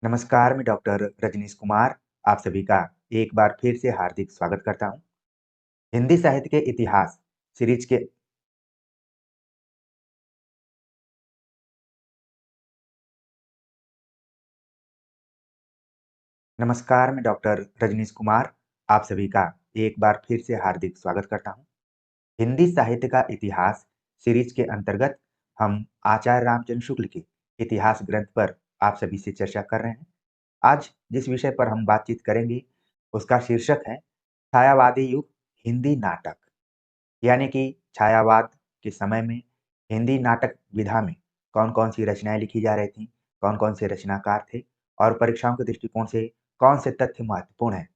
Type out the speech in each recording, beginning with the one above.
नमस्कार, मैं डॉक्टर रजनीश कुमार आप सभी का एक बार फिर से हार्दिक स्वागत करता हूँ। हिंदी साहित्य के इतिहास सीरीज के नमस्कार, मैं डॉक्टर रजनीश कुमार आप सभी का एक बार फिर से हार्दिक स्वागत करता हूँ। हिंदी साहित्य का इतिहास सीरीज के अंतर्गत हम आचार्य रामचंद्र शुक्ल के इतिहास ग्रंथ पर आप सभी से चर्चा कर रहे हैं। आज जिस विषय पर हम बातचीत करेंगे, उसका शीर्षक है छायावादी युग हिंदी नाटक। यानी कि छायावाद के समय में हिंदी नाटक विधा में कौन-कौन सी रचनाएँ लिखी जा रही थीं, कौन-कौन से रचनाकार थे और परीक्षाओं के दृष्टिकोण से कौन से तथ्य महत्वपूर्ण हैं,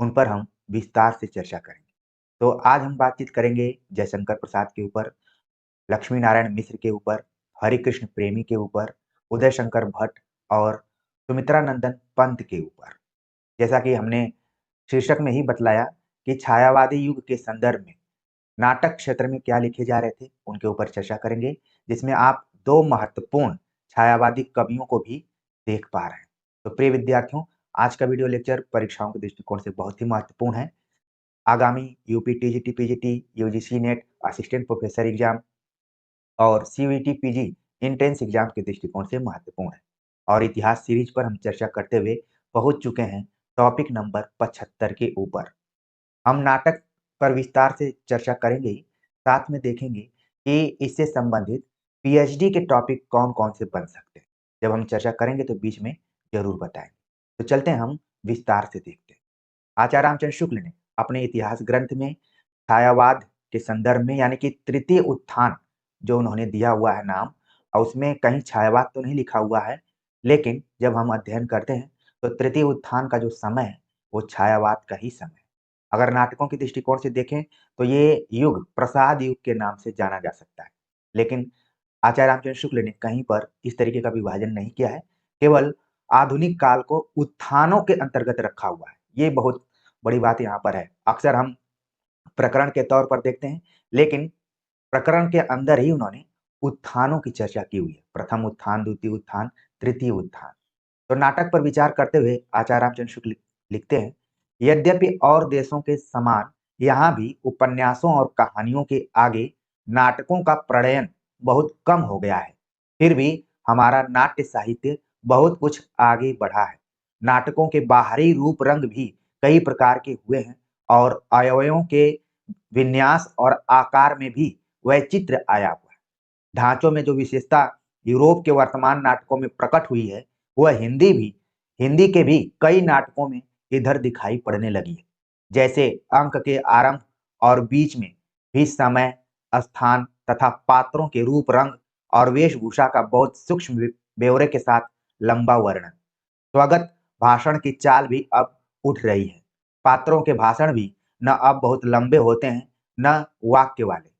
उन पर हम विस्तार से चर्चा करेंगे। तो आज हम बातचीत करेंगे जयशंकर प्रसाद के ऊपर, लक्ष्मी नारायण मिश्र के ऊपर, हरिकृष्ण प्रेमी के ऊपर, उदय शंकर भट्ट और सुमित्रानंदन पंत के ऊपर। जैसा कि हमने शीर्षक में ही बतलाया कि छायावादी युग के संदर्भ में नाटक क्षेत्र में क्या लिखे जा रहे थे, उनके ऊपर चर्चा करेंगे, जिसमें आप 2 महत्वपूर्ण छायावादी कवियों को भी देख पा रहे हैं। तो प्रिय विद्यार्थियों, आज का वीडियो लेक्चर परीक्षाओं के दृष्टिकोण से बहुत ही महत्वपूर्ण है। आगामी UP TGT, PGT, UGC net, assistant professor exam और सीयूईटी पीजी एंट्रेंस एग्जाम के दृष्टिकोण से महत्वपूर्ण है। और इतिहास सीरीज पर हम चर्चा करते हुए पहुंच चुके हैं टॉपिक नंबर 75 के ऊपर। हम नाटक पर विस्तार से चर्चा करेंगे ही, साथ में देखेंगे कि इससे संबंधित पीएचडी के टॉपिक कौन-कौन से बन सकते हैं। जब हम चर्चा करेंगे तो बीच में ज़रूर बताएँगे। तो चलते हैं हम विस्तार से देखते हैं। आचार्य रामचंद्र शुक्ल ने अपने इतिहास ग्रंथ में छायावाद के संदर्भ में यानी कि तृतीय उत्थान जो उन्होंने दिया हुआ है नाम और उसमें कहीं छायावाद तो नहीं लिखा हुआ है, लेकिन जब हम अध्ययन करते हैं तो तृतीय उत्थान का जो समय है, वो छायावाद का ही समय है। अगर नाटकों के दृष्टिकोण से देखें तो ये युग प्रसाद युग के नाम से जाना जा सकता है। लेकिन आचार्य रामचंद्र शुक्ल ने कहीं पर इस तरीके का विभाजन नहीं किया है, केवल आधुनिक काल को उत्थानों के अंतर्गत रखा हुआ है। ये बहुत बड़ी बात यहाँ पर है। अक्सर हम प्रकरण के तौर पर देखते हैं, लेकिन प्रकरण के अंदर ही उन्होंने उत्थानों की चर्चा की हुई है। प्रथम उत्थान, द्वितीय उत्थान, तृतीय उत्थान। तो नाटक पर विचार करते हुए आचार्य रामचंद्र शुक्ल लिखते हैं, यद्यपि और देशों के समान यहाँ भी उपन्यासों और कहानियों के आगे नाटकों का प्रणयन बहुत कम हो गया है। फिर भी हमारा नाट्य साहित्य बहुत कुछ आगे बढ़ा है। नाटकों के बाहरी रूप रंग भी कई प्रकार के हुए हैं और अवयवों के विन्यास और आकार में भी वैचित्र्य आया हुआ है। ढांचों में जो विशेषता यूरोप के वर्तमान नाटकों में प्रकट हुई है, वह हिंदी के भी कई नाटकों में इधर दिखाई पड़ने लगी है। जैसे अंक के आरंभ और बीच में भी समय, स्थान तथा पात्रों के रूप रंग और वेशभूषा का बहुत सूक्ष्म ब्यौरे के साथ लंबा वर्णन। स्वगत भाषण की चाल भी अब उठ रही है। पात्रों के भाषण भी न अब बहुत लंबे होते हैं, न वाक्य वाले।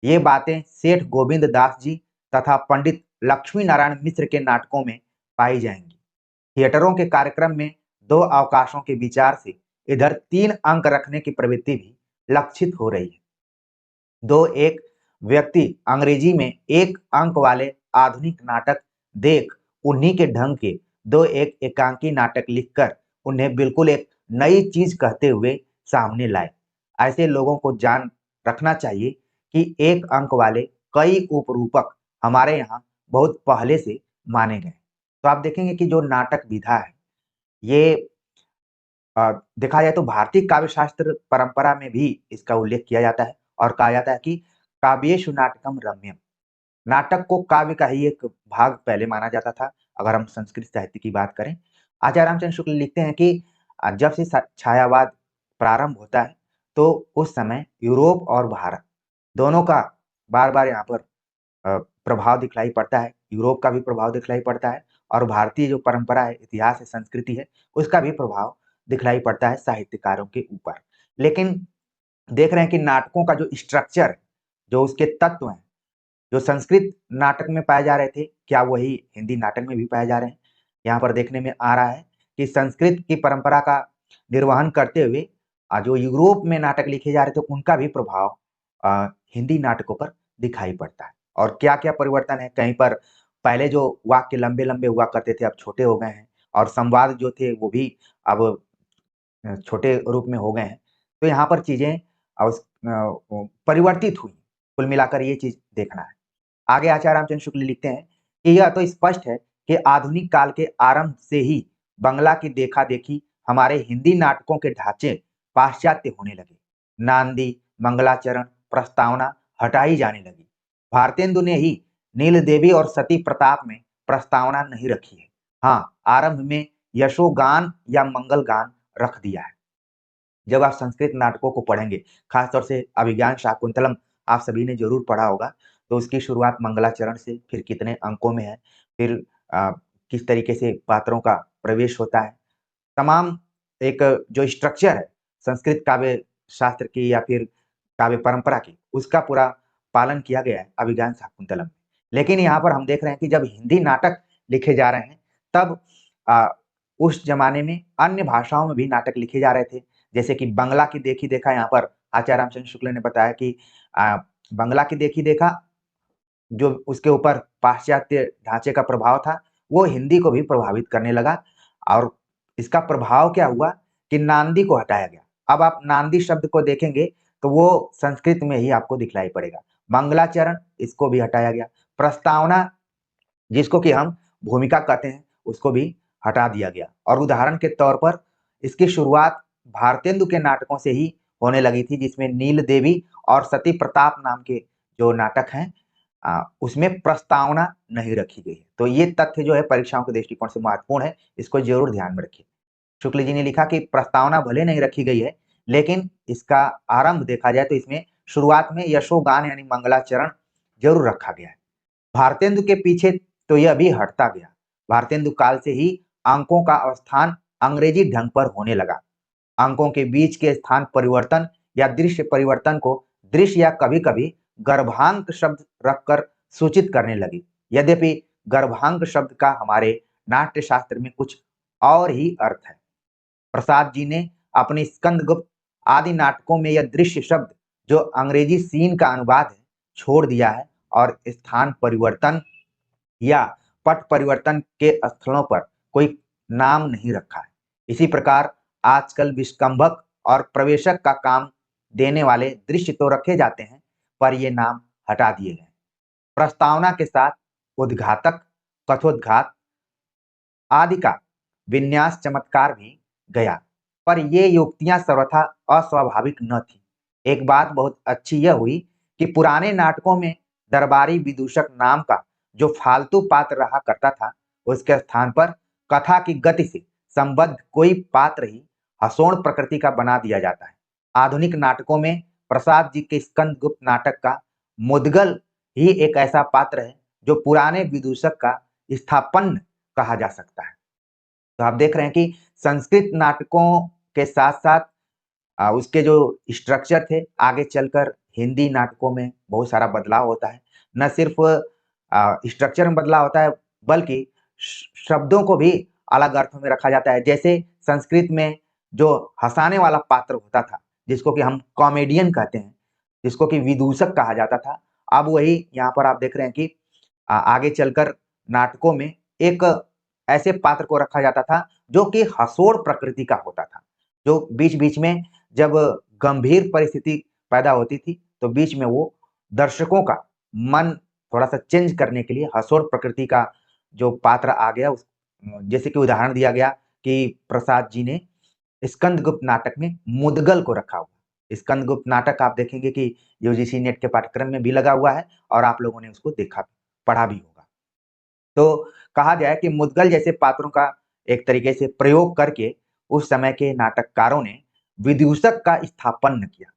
ये बातें सेठ गोविंद दास जी तथा पंडित लक्ष्मी नारायण मिश्र के नाटकों में पाई जाएंगी। थिएटरों के कार्यक्रम में 2 अवकाशों के विचार से इधर 3 अंक रखने की प्रवृत्ति भी लक्षित हो रही है। 2-1 व्यक्ति अंग्रेजी में 1 अंक वाले आधुनिक नाटक देख उन्हीं के ढंग के 2-1 एकांकी नाटक लिखकर उन्हें बिल्कुल एक नई चीज कहते हुए सामने लाए। ऐसे लोगों को जान रखना चाहिए कि 1 अंक वाले कई उपरूपक हमारे यहाँ बहुत पहले से माने गए। तो आप देखेंगे कि जो नाटक विधा है, ये देखा जाए तो भारतीय काव्य शास्त्र परंपरा में भी इसका उल्लेख किया जाता है और कहा जाता है कि काव्येषु नाटकम रम्यम। नाटक को काव्य का ही एक भाग पहले माना जाता था। अगर हम संस्कृत साहित्य की बात करें, आचार्य रामचंद्र शुक्ल लिखते हैं कि जब से छायावाद प्रारंभ होता है तो उस समय यूरोप और भारत दोनों का बार बार यहाँ पर प्रभाव दिखलाई पड़ता है। यूरोप का भी प्रभाव दिखलाई पड़ता है और भारतीय जो परंपरा है, इतिहास है, संस्कृति है, उसका भी प्रभाव दिखलाई पड़ता है साहित्यकारों के ऊपर। लेकिन देख रहे हैं कि नाटकों का जो स्ट्रक्चर, जो उसके तत्व हैं, जो संस्कृत नाटक में पाए जा रहे थे, क्या वही हिंदी नाटक में भी पाए जा रहे हैं? यहाँ पर देखने में आ रहा है कि संस्कृत की परंपरा का निर्वहन करते हुए जो यूरोप में नाटक लिखे जा रहे थे, उनका भी प्रभाव हिंदी नाटकों पर दिखाई पड़ता है। और क्या-क्या परिवर्तन है, कहीं पर पहले जो वाक्य लंबे-लंबे हुआ करते थे, अब छोटे हो गए हैं और संवाद जो थे वो भी अब छोटे रूप में हो गए हैं। तो यहाँ पर चीज़ें परिवर्तित हुई। कुल मिलाकर ये चीज़ देखना है। आगे आचार्य रामचंद्र शुक्ल लिखते हैं कि यह तो स्पष्ट है कि आधुनिक काल के आरंभ से ही बंगला की देखा-देखी हमारे हिंदी नाटकों के ढांचे पाश्चात्य होने लगे। नांदी, मंगलाचरण, प्रस्तावना हटाई जाने लगी। भारतेंदु ने ही नील देवी और सती प्रताप में प्रस्तावना नहीं रखी है। हाँ, आरंभ में यशोगान या मंगल गान रख दिया है। जब आप संस्कृत नाटकों को पढ़ेंगे, खासतौर से अभिज्ञान शाकुंतलम आप सभी ने ज़रूर पढ़ा होगा, तो उसकी शुरुआत मंगलाचरण से, फिर कितने अंकों में है, फिर अ, किस तरीके से पात्रों का प्रवेश होता है। तमाम एक जो स्ट्रक्चर है संस्कृत काव्य शास्त्र की या फिर काव्य परंपरा की, उसका पूरा पालन किया गया है अभिज्ञान शाकुंतलम में। लेकिन यहाँ पर हम देख रहे हैं कि जब हिंदी नाटक लिखे जा रहे हैं, तब अ, उस ज़माने में अन्य भाषाओं में भी नाटक लिखे जा रहे थे। जैसे कि बंगला की देखी देखा यहाँ पर आचार्य रामचंद्र शुक्ल ने बताया कि अ, बंगला की देखी देखा जो उसके ऊपर पाश्चात्य ढांचे का प्रभाव था, वो हिंदी को भी प्रभावित करने लगा और इसका प्रभाव क्या हुआ कि नांदी को हटाया गया। अब आप नांदी शब्द को देखेंगे तो वो संस्कृत में ही आपको दिखलाई पड़ेगा। मंगलाचरण इसको भी हटाया गया। प्रस्तावना जिसको कि हम भूमिका कहते हैं, उसको भी हटा दिया गया और उदाहरण के तौर पर इसकी शुरुआत भारतेंदु के नाटकों से ही होने लगी थी, जिसमें नील देवी और सती प्रताप नाम के जो नाटक हैं उसमें प्रस्तावना नहीं रखी गई है। तो ये तथ्य जो है परीक्षाओं के दृष्टिकोण से महत्वपूर्ण है, इसको ज़रूर ध्यान में रखिए। शुक्ल जी ने लिखा कि प्रस्तावना भले नहीं रखी गई है, लेकिन इसका आरंभ देखा जाए तो इसमें शुरुआत में यशोगान यानी मंगलाचरण ज़रूर रखा गया है। भारतेंदु के पीछे तो यह भी हटता गया। भारतेंदु काल से ही अंकों का स्थान अंग्रेजी ढंग पर होने लगा। अंकों के बीच के स्थान परिवर्तन या दृश्य परिवर्तन को दृश्य या कभी-कभी गर्भांक शब्द रखकर सूचित करने लगी। यद्यपि गर्भांक शब्द का हमारे नाट्य शास्त्र में कुछ और ही अर्थ है। प्रसाद जी ने अपने स्कंदगुप्त आदि नाटकों में यह दृश्य शब्द जो अंग्रेजी सीन का अनुवाद है छोड़ दिया है और स्थान परिवर्तन या पट परिवर्तन के स्थलों पर कोई नाम नहीं रखा है। इसी प्रकार आजकल विस्कंभक और प्रवेशक का काम देने वाले दृश्य तो रखे जाते हैं, पर ये नाम हटा दिए गए। प्रस्तावना के साथ उद्घातक, कथोद्घात आदि का विन्यास चमत्कार भी गया, पर ये युक्तियां सर्वथा अस्वाभाविक न थी। एक बात बहुत अच्छी यह हुई कि पुराने नाटकों में दरबारी विदूषक नाम का जो फालतू पात्र रहा करता था, उसके स्थान पर कथा की गति से संबद्ध कोई पात्र ही हसोण प्रकृति का बना दिया जाता है। आधुनिक नाटकों में प्रसाद जी के स्कंदगुप्त नाटक का मुद्गल ही एक ऐसा पात्र है जो पुराने विदूषक का स्थापन्न कहा जा सकता है। तो आप देख रहे हैं कि संस्कृत नाटकों के साथ-साथ उसके जो स्ट्रक्चर थे, आगे चलकर हिंदी नाटकों में बहुत सारा बदलाव होता है। न सिर्फ़ स्ट्रक्चर में बदलाव होता है, बल्कि शब्दों को भी अलग अर्थों में रखा जाता है। जैसे संस्कृत में जो हँसाने वाला पात्र होता था, जिसको कि हम कॉमेडियन कहते हैं, जिसको कि विदूषक कहा जाता था, अब वही यहाँ पर आप देख रहे हैं कि आगे चलकर नाटकों में एक ऐसे पात्र को रखा जाता था जो कि हसोड़ प्रकृति का होता था, जो बीच-बीच में जब गंभीर परिस्थिति पैदा होती थी, तो बीच में वो दर्शकों का मन थोड़ा-सा चेंज करने के लिए हसोड़ प्रकृति का जो पात्र आ गया जैसे कि उदाहरण दिया गया कि प्रसाद जी ने स्कंदगुप्त नाटक में मुद्गल को रखा हुआ। स्कंदगुप्त नाटक आप देखेंगे कि यूजीसी नेट के पाठ्यक्रम में भी लगा हुआ है और आप लोगों ने उसको देखा, पढ़ा भी होगा। तो कहा गया है कि मुद्गल जैसे पात्रों का एक तरीके से प्रयोग करके उस समय के नाटककारों ने विदूषक का स्थापन्न किया।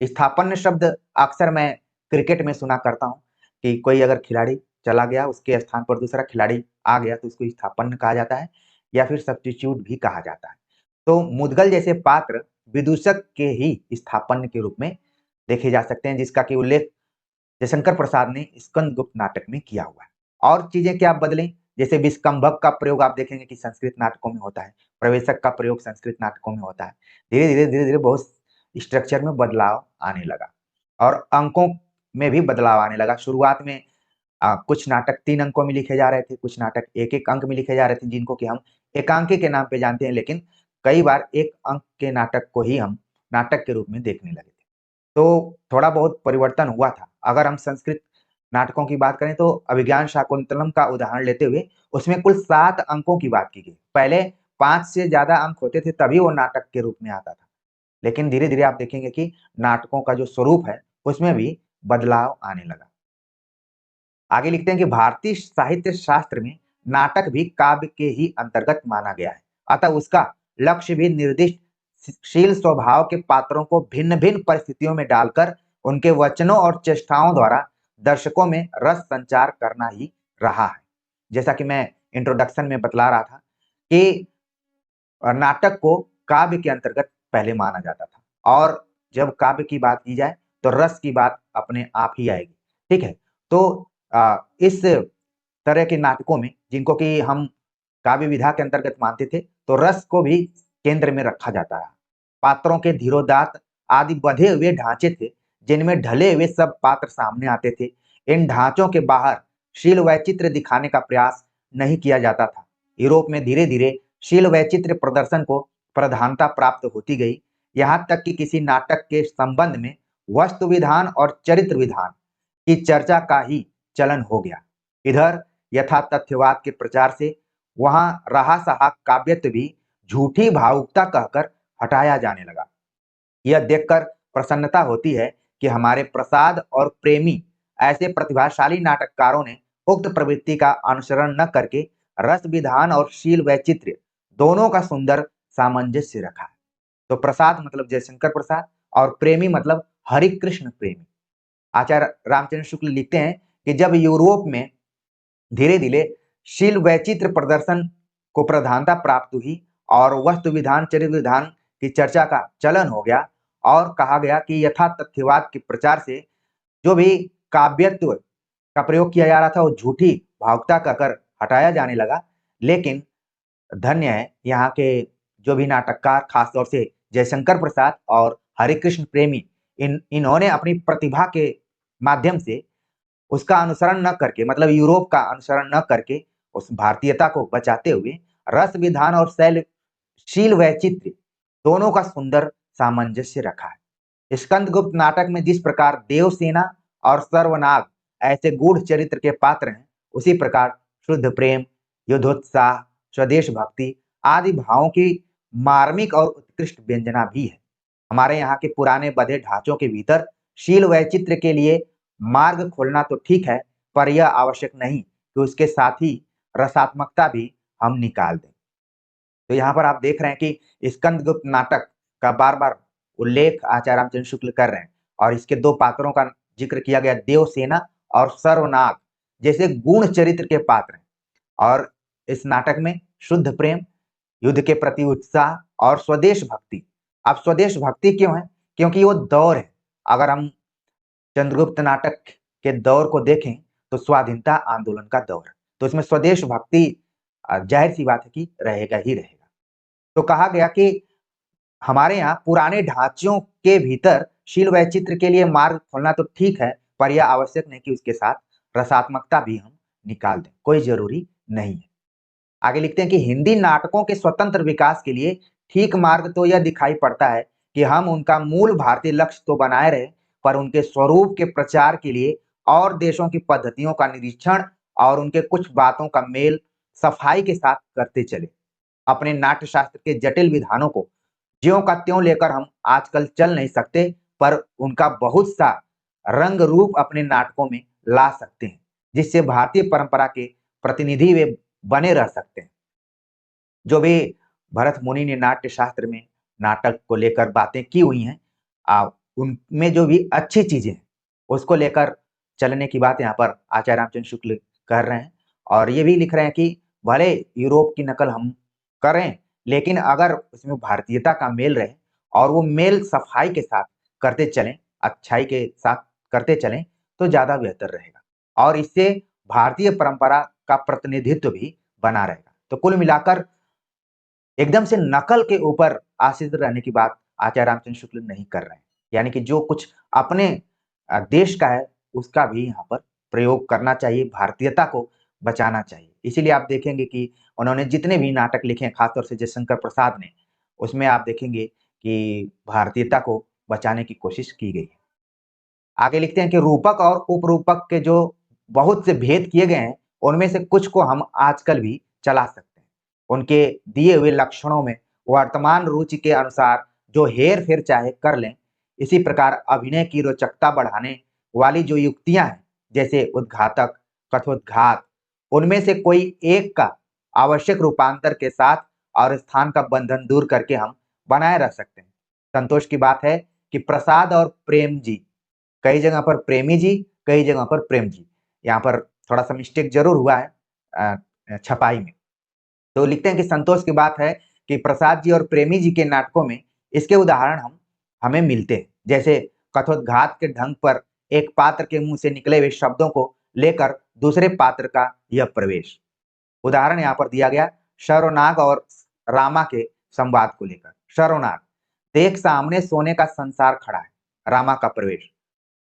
स्थापन्न शब्द अक्सर मैं क्रिकेट में सुना करता हूँ कि कोई अगर खिलाड़ी चला गया, उसके स्थान पर दूसरा खिलाड़ी आ गया तो उसको स्थापन्न कहा जाता है या फिर सब्स्टिट्यूट भी कहा जाता है। तो मुद्गल जैसे पात्र विदूषक के ही स्थापन्न के रूप में देखे जा सकते हैं, जिसका कि उल्लेख जयशंकर प्रसाद ने स्कंदगुप्त नाटक में किया हुआ है। और चीजें क्या बदलें? जैसे विस्कंभक का प्रयोग आप देखेंगे कि संस्कृत नाटकों में होता है, प्रवेशक का प्रयोग संस्कृत नाटकों में होता है। धीरे-धीरे बहुत स्ट्रक्चर में बदलाव आने लगा और अंकों में भी बदलाव आने लगा। शुरुआत में कुछ नाटक 3 अंकों में लिखे जा रहे थे, कुछ नाटक 1-1 अंक में लिखे जा रहे थे, जिनको कि हम एकांकी के नाम पे जानते हैं, लेकिन कई बार 1 अंक के नाटक को ही हम नाटक के रूप में देखने लगे थे। तो थोड़ा बहुत परिवर्तन हुआ था। अगर हम संस्कृत नाटकों की बात करें तो अभिज्ञान शाकुंतलम का उदाहरण लेते हुए उसमें कुल 7 अंकों की बात की गई। पहले 5 से ज़्यादा अंक होते थे, तभी वो नाटक के रूप में आता था। लेकिन धीरे-धीरे आप देखेंगे कि नाटकों का जो स्वरूप है, उसमें भी बदलाव आने लगा। आगे लिखते हैं कि भारतीय साहित्य शास्त्र में नाटक भी काव्य के ही अंतर्गत माना गया है। अतः उसका लक्ष्य भी निर्दिष्ट शील स्वभाव के पात्रों को भिन्न-भिन्न परिस्थितियों में डालकर उनके वचनों और चेष्टाओं द्वारा दर्शकों में रस संचार करना ही रहा है। जैसा कि मैं इंट्रोडक्शन में बतला रहा था कि नाटक को काव्य के अंतर्गत पहले माना जाता था और जब काव्य की बात की जाए तो रस की बात अपने आप ही आएगी। ठीक है? तो इस तरह के नाटकों में जिनको कि हम काव्य विधा के अंतर्गत मानते थे, तो रस को भी केंद्र में रखा जाता है। पात्रों के धीरोदात्त आदि बंधे हुए ढांचे थे, जिनमें ढले हुए सब पात्र सामने आते थे। इन ढांचों के बाहर शील वैचित्र्य दिखाने का प्रयास नहीं किया जाता था। यूरोप में धीरे-धीरे शील वैचित्र्य प्रदर्शन को प्रधानता प्राप्त होती गई, यहाँ तक कि किसी नाटक के संबंध में वस्तु विधान और चरित्र विधान की चर्चा का ही चलन हो गया। इधर यथा तथ्यवाद के प्रचार से वहां रहा-सहा काव्यत्व भी झूठी भावुकता कहकर हटाया जाने लगा। यह देखकर प्रसन्नता होती है कि हमारे प्रसाद और प्रेमी ऐसे प्रतिभाशाली नाटककारों ने उक्त प्रवृत्ति का अनुसरण न करके रस विधान और शील वैचित्र्य दोनों का सुंदर सामंजस्य रखा है। तो प्रसाद मतलब जयशंकर प्रसाद और प्रेमी मतलब हरिकृष्ण प्रेमी। आचार्य रामचंद्र शुक्ल लिखते हैं कि जब यूरोप में धीरे-धीरे शील वैचित्र्य प्रदर्शन को प्रधानता प्राप्त हुई और वस्तु विधान, चरित्र विधान की चर्चा का चलन हो गया और कहा गया कि यथा तथ्यवाद के प्रचार से जो भी काव्यत्व का प्रयोग किया जा रहा था, वो झूठी भावुकता कहकर हटाया जाने लगा। लेकिन धन्य है यहाँ के जो भी नाटककार, खास तौर से जयशंकर प्रसाद और हरिकृष्ण प्रेमी, इन्होंने अपनी प्रतिभा के माध्यम से उसका अनुसरण न करके, मतलब यूरोप का अनुसरण न करके उस भारतीयता को बचाते हुए रस विधान और शील वैचित्र्य दोनों का सुंदर सामंजस्य रखा है। स्कंदगुप्त नाटक में जिस प्रकार देवसेना और सर्वनाग ऐसे गूढ़ चरित्र के पात्र हैं, उसी प्रकार शुद्ध प्रेम, युद्धोत्साह, स्वदेश भक्ति आदि भावों की मार्मिक और उत्कृष्ट व्यंजना भी है। हमारे यहाँ के पुराने बधे ढांचों के भीतर शील वैचित्र्य के लिए मार्ग खोलना तो ठीक है, पर यह आवश्यक नहीं कि उसके साथ ही रसात्मकता भी हम निकाल दें। तो यहाँ पर आप देख रहे हैं कि स्कंदगुप्त नाटक का बार-बार उल्लेख आचार्य रामचंद्र शुक्ल कर रहे हैं और इसके 2 पात्रों का जिक्र किया गया, देवसेना और सर्वनाग जैसे गुण चरित्र के पात्र हैं और इस नाटक में शुद्ध प्रेम, युद्ध के प्रति उत्साह और स्वदेश भक्ति। अब स्वदेश भक्ति क्यों है? क्योंकि वो दौर है। अगर हम चंद्रगुप्त नाटक के दौर को देखें तो स्वाधीनता आंदोलन का दौर है, तो इसमें स्वदेश भक्ति जाहिर सी बात है कि रहेगा ही रहेगा। तो कहा गया कि हमारे यहाँ पुराने ढांचों के भीतर शील वैचित्र के लिए मार्ग खोलना तो ठीक है, पर यह आवश्यक नहीं कि उसके साथ रसात्मकता भी हम निकाल दें, कोई जरूरी नहीं है। आगे लिखते हैं कि हिंदी नाटकों के स्वतंत्र विकास के लिए ठीक मार्ग तो यह दिखाई पड़ता है कि हम उनका मूल भारतीय लक्ष्य तो बनाए रहे, पर उनके स्वरूप के प्रचार के लिए और देशों की पद्धतियों का निरीक्षण और उनके कुछ बातों का मेल सफाई के साथ करते चले। अपने नाट्य शास्त्र के जटिल विधानों को ज्यों का त्यों लेकर हम आजकल चल नहीं सकते, पर उनका बहुत सा रंग रूप अपने नाटकों में ला सकते हैं, जिससे भारतीय परंपरा के प्रतिनिधि वे बने रह सकते हैं। जो भी भरत मुनि ने नाट्य शास्त्र में नाटक को लेकर बातें की हुई हैं, उनमें जो भी अच्छी चीजें हैं, उसको लेकर चलने की बात यहाँ पर आचार्य रामचंद्र शुक्ल कर रहे हैं और ये भी लिख रहे हैं कि भले यूरोप की नकल हम करें, लेकिन अगर उसमें भारतीयता का मेल रहे और वो मेल सफाई के साथ करते चलें, अच्छाई के साथ करते चलें, तो ज्यादा बेहतर रहेगा और इससे भारतीय परंपरा का प्रतिनिधित्व भी बना रहेगा। तो कुल मिलाकर एकदम से नकल के ऊपर आश्रित रहने की बात आचार्य रामचंद्र शुक्ल नहीं कर रहे हैं। यानी कि जो कुछ अपने देश का है, उसका भी यहाँ पर प्रयोग करना चाहिए, भारतीयता को बचाना चाहिए। इसीलिए आप देखेंगे कि उन्होंने जितने भी नाटक लिखे हैं, खासतौर से जयशंकर प्रसाद ने, उसमें आप देखेंगे कि भारतीयता को बचाने की कोशिश की गई है। आगे लिखते हैं कि रूपक और उपरूपक के जो बहुत से भेद किए गए हैं, उनमें से कुछ को हम आजकल भी चला सकते हैं। उनके दिए हुए लक्षणों में वर्तमान रुचि के अनुसार जो हेर-फेर चाहे कर लें, इसी प्रकार अभिनय की रोचकता बढ़ाने वाली जो युक्तियाँ हैं, जैसे उद्घातक, कथोद्घात, उनमें से कोई एक का आवश्यक रूपांतर के साथ और स्थान का बंधन दूर करके हम बनाए रख सकते हैं। संतोष की बात है कि प्रसाद और प्रेम जी, कई जगह पर प्रेमी जी, कई जगह पर प्रेम जी। यहाँ पर थोड़ा-सा मिस्टेक ज़रूर हुआ है छपाई में। तो लिखते हैं कि संतोष की बात है कि प्रसाद जी और प्रेमी जी के नाटकों में इसके उदाहरण हमें मिलते हैं। जैसे कथोद्घात के ढंग पर एक पात्र के मुँह से निकले हुए शब्दों को लेकर दूसरे पात्र का यह प्रवेश। उदाहरण यहाँ पर दिया गया शर्वनाग और रामा के संवाद को लेकर। शर्वनाग, देख सामने सोने का संसार खड़ा है, रामा का प्रवेश।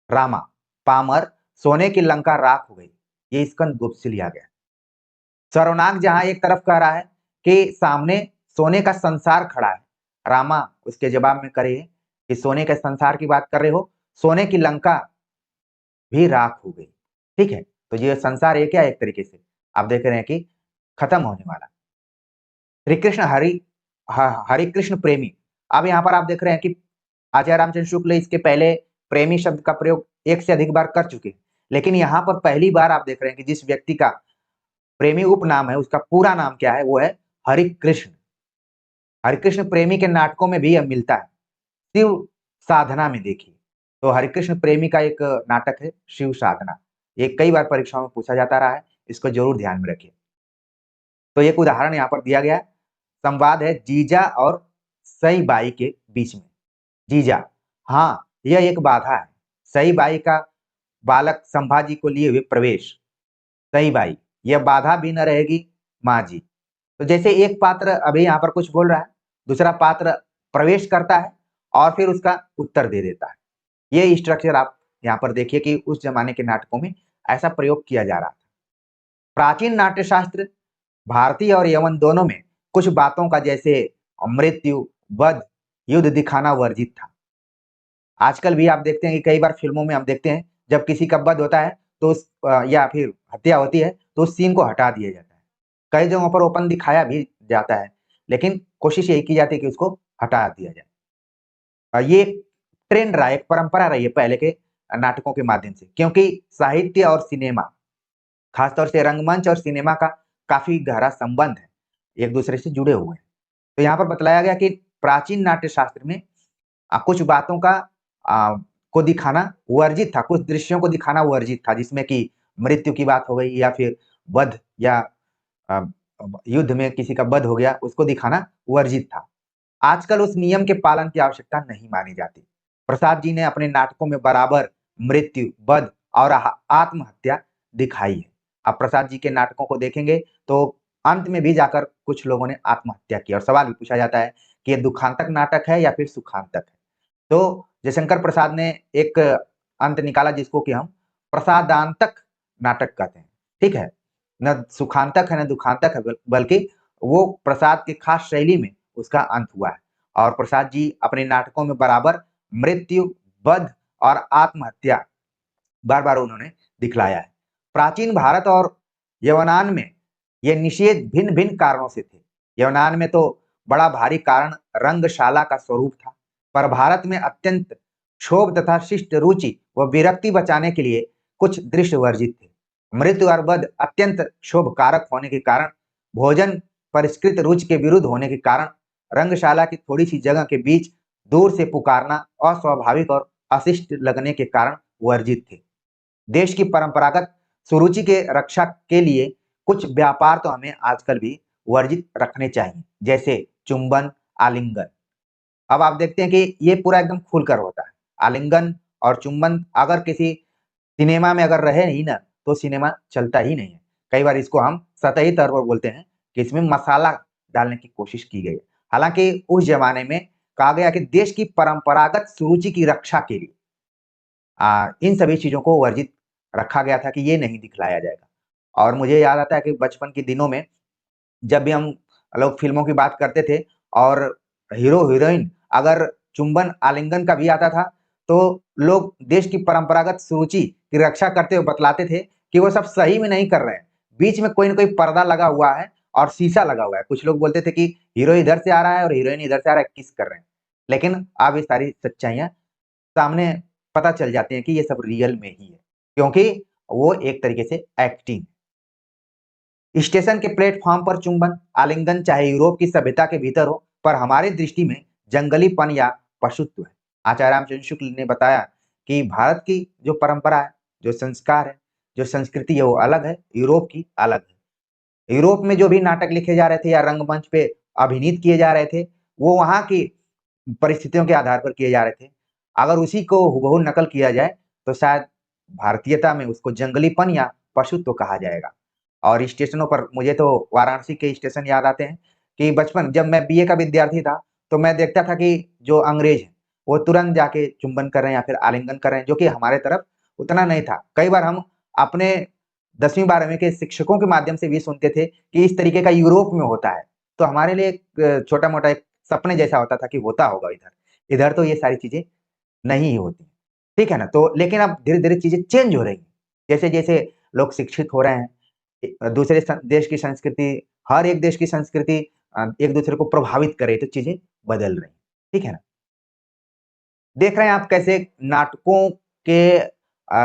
रामा, पामर, सोने की लंका राख हो गई। ये स्कंदगुप्त से लिया गया। सर्वनाग जहां एक तरफ कह रहा है कि सामने सोने का संसार खड़ा है, रामा उसके जवाब में करे कि सोने के संसार की बात कर रहे हो, सोने की लंका भी राख हो गई। ठीक है, तो ये संसार है क्या, एक तरीके से आप देख रहे हैं कि खत्म होने वाला। श्री कृष्ण हरि कृष्ण प्रेमी। अब यहाँ पर आप देख रहे हैं कि आचार्य रामचंद्र शुक्ल इसके पहले प्रेमी शब्द का प्रयोग एक से अधिक बार कर चुके हैं, लेकिन यहाँ पर पहली बार आप देख रहे हैं कि जिस व्यक्ति का प्रेमी उपनाम है, उसका पूरा नाम क्या है, वो है हरिकृष्ण। हरिकृष्ण प्रेमी के नाटकों में भी यह मिलता है। शिव साधना में देखिए, तो हरिकृष्ण प्रेमी का एक नाटक है शिव साधना। ये कई बार परीक्षाओं में पूछा जाता रहा है, इसको जरूर ध्यान में रखिए। तो एक उदाहरण यहाँ पर दिया गया है, संवाद है जीजा और सई बाई के बीच में। जीजा, हाँ, यह एक बाधा है। सई बाई का बालक संभाजी को लिए हुए प्रवेश। सई बाई, यह बाधा भी न रहेगी माँ जी। तो जैसे एक पात्र अभी यहाँ पर कुछ बोल रहा है, दूसरा पात्र प्रवेश करता है और फिर उसका उत्तर दे देता है। ये स्ट्रक्चर आप यहाँ पर देखिए कि उस जमाने के नाटकों में ऐसा प्रयोग किया जा रहा था। प्राचीन नाट्यशास्त्र भारतीय और यवन दोनों में कुछ बातों का, जैसे मृत्यु, वध, युद्ध दिखाना वर्जित था। आजकल भी आप देखते हैं कि कई बार फिल्मों में हम देखते हैं जब किसी का वध होता है तो या फिर हत्या होती है तो उस सीन को हटा दिया जाता है। कई जगहों पर ओपन दिखाया भी जाता है, लेकिन कोशिश यही की जाती है कि उसको हटा दिया जाए। ये ट्रेंड रहा है, एक परंपरा रही है पहले के नाटकों के माध्यम से, क्योंकि साहित्य और सिनेमा, खासतौर से रंगमंच और सिनेमा का काफी गहरा संबंध है, एक दूसरे से जुड़े हुए हैं। तो यहाँ पर बतलाया गया कि प्राचीन नाट्य शास्त्र में कुछ बातों का को दिखाना वर्जित था, कुछ दृश्यों को दिखाना वर्जित था, जिसमें कि मृत्यु की बात हो गई या फिर वध या अ, युद्ध में किसी का वध हो गया, उसको दिखाना वर्जित था। आजकल उस नियम के पालन की आवश्यकता नहीं मानी जाती। प्रसाद जी ने अपने नाटकों में बराबर मृत्यु, वध और आत्महत्या दिखाई है। आप प्रसाद जी के नाटकों को देखेंगे तो अंत में भी जाकर कुछ लोगों ने आत्महत्या की और सवाल भी पूछा जाता है कि ये दुखांतक नाटक है या फिर सुखांतक है। तो जयशंकर प्रसाद ने एक अंत निकाला जिसको कि हम प्रसादांतक नाटक कहते हैं। ठीक है, न सुखांतक है न दुखांतक है, बल्कि वो प्रसाद की खास शैली में उसका अंत हुआ है। और प्रसाद जी अपने नाटकों में बराबर मृत्यु, वध और आत्महत्या बार बार उन्होंने दिखलाया है। प्राचीन भारत और यवनान में ये निषेध भिन्न भिन्न कारणों से थे। यवनान में तो बड़ा भारी कारण रंगशाला का स्वरूप था, पर भारत में अत्यंत क्षोभ तथा शिष्ट रुचि व विरक्ति बचाने के लिए कुछ दृश्य वर्जित थे। मृत्यु और वध अत्यंत क्षोभ कारक होने के कारण, भोजन परिष्कृत रुचि के विरुद्ध होने के कारण, रंगशाला की थोड़ी सी जगह के बीच दूर से पुकारना अस्वाभाविक और अशिष्ट लगने के कारण वर्जित थे। देश की परंपरागत सुरुचि के रक्षा के लिए कुछ व्यापार तो हमें आजकल भी वर्जित रखने चाहिए, जैसे चुंबन, आलिंगन। अब आप देखते हैं कि ये पूरा एकदम खुलकर होता है। आलिंगन और चुंबन अगर किसी सिनेमा में अगर रहे नहीं ना, तो सिनेमा चलता ही नहीं है। कई बार इसको हम सतही तौर पर बोलते हैं कि इसमें मसाला डालने की कोशिश की गई है। हालांकि उस जमाने में कहा गया कि देश की परंपरागत सुरुचि की रक्षा के लिए इन सभी चीजों को वर्जित रखा गया था कि ये नहीं दिखलाया जाएगा। और मुझे याद आता है कि बचपन के दिनों में जब भी हम लोग फ़िल्मों की बात करते थे और हीरो-हीरोइन अगर चुंबन आलिंगन का भी आता था, तो लोग देश की परंपरागत सुरुचि की रक्षा करते हुए बतलाते थे कि वो सब सही में नहीं कर रहे हैं। बीच में कोई न कोई पर्दा लगा हुआ है और शीशा लगा हुआ है। कुछ लोग बोलते थे कि हीरो इधर से आ रहा है और हीरोइन इधर से आ रहा है, किस कर रहे हैं। लेकिन अब ये सारी सच्चाइयाँ सामने पता चल जाती हैं कि ये सब रियल में ही है, क्योंकि वो एक तरीके से एक्टिंग। स्टेशन के प्लेटफॉर्म पर चुंबन आलिंगन चाहे यूरोप की सभ्यता के भीतर हो, पर हमारी दृष्टि में जंगलीपन या पशुत्व है। आचार्य रामचंद्र शुक्ल ने बताया कि भारत की जो परंपरा है, जो संस्कार है, जो संस्कृति है, वो अलग है, यूरोप की अलग है। यूरोप में जो भी नाटक लिखे जा रहे थे या रंगमंच पे अभिनीत किए जा रहे थे, वो वहाँ की परिस्थितियों के आधार पर किए जा रहे थे। अगर उसी को हूबहू नकल किया जाए, तो शायद भारतीयता में उसको जंगलीपन या पशुत्व कहा जाएगा। और स्टेशनों पर मुझे तो वाराणसी के स्टेशन याद आते हैं कि बचपन जब मैं बीए का विद्यार्थी था, तो मैं देखता था कि जो अंग्रेज हैं, वो तुरंत जाके चुंबन कर रहे हैं या फिर आलिंगन कर रहे हैं, जो कि हमारे तरफ उतना नहीं था। कई बार हम अपने 10वीं 12वीं के शिक्षकों के माध्यम से भी सुनते थे कि इस तरीके का यूरोप में होता है। तो हमारे लिए एक छोटा-मोटा एक सपने जैसा होता था कि होता होगा इधर। इधर तो ये सारी चीज़ें नहीं होती। ठीक है ना? तो लेकिन अब धीरे-धीरे चीज़ें चेंज हो रही हैं। जैसे-जैसे लोग शिक्षित हो रहे हैं, दूसरे देश की संस्कृति, हर एक देश की संस्कृति एक दूसरे को प्रभावित कर रही है, तो चीजें बदल रही हैं। ठीक है ना? देख रहे हैं आप कैसे नाटकों के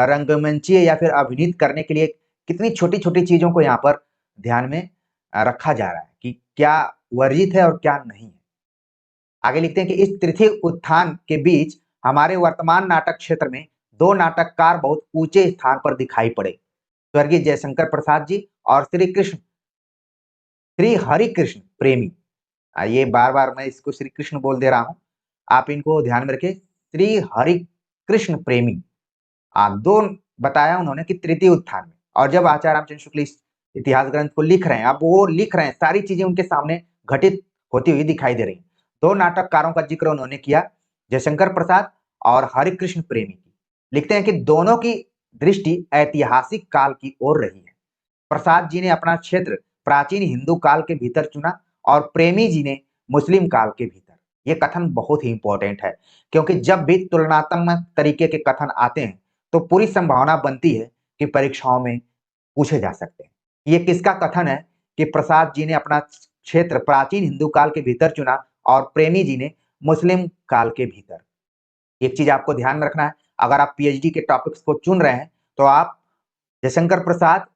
रंगमंचीय या फिर अभिनीत करने के लिए कितनी छोटी-छोटी चीजों को यहाँ पर ध्यान में रखा जा रहा है कि क्या वर्जित है और क्या नहीं है। आगे लिखते हैं कि इस तृतीय उत्थान के बीच हमारे वर्तमान नाटक क्षेत्र में दो नाटककार बहुत ऊंचे स्थान पर दिखाई पड़े। स्वर्गीय जयशंकर प्रसाद जी और श्री हरि कृष्ण प्रेमी। ये बार-बार मैं इसको श्री कृष्ण बोल दे रहा हूँ। आप इनको ध्यान में रखिए, श्री हरि कृष्ण प्रेमी। 2 बताया उन्होंने कि तृतीय उत्थान में, और जब आचार्य रामचंद्र शुक्ल इस इतिहास ग्रंथ को लिख रहे हैं, अब वो लिख रहे हैं, सारी चीज़ें उनके सामने घटित होती हुई दिखाई दे रही हैं। 2 नाटककारों का ज़िक्र उन्होंने किया, जयशंकर प्रसाद और हरिकृष्ण प्रेमी की। लिखते हैं कि दोनों की दृष्टि ऐतिहासिक काल की ओर रही है। प्रसाद जी ने अपना क्षेत्र प्राचीन हिंदू काल के भीतर चुना और प्रेमी जी ने मुस्लिम काल के भीतर। ये कथन बहुत ही इंपॉर्टेंट है, क्योंकि जब भी तुलनात्मक तरीके के कथन आते हैं, तो पूरी संभावना बनती है कि परीक्षाओं में पूछे जा सकते हैं। ये किसका कथन है कि प्रसाद जी ने अपना क्षेत्र प्राचीन हिंदू काल के भीतर चुना और प्रेमी जी ने मुस्लिम काल के भीतर। एक चीज आपको ध्यान में रखना है, अगर आप पीएचडी के टॉपिक्स को चुन रहे हैं, तो आप जयशंकर प्रसाद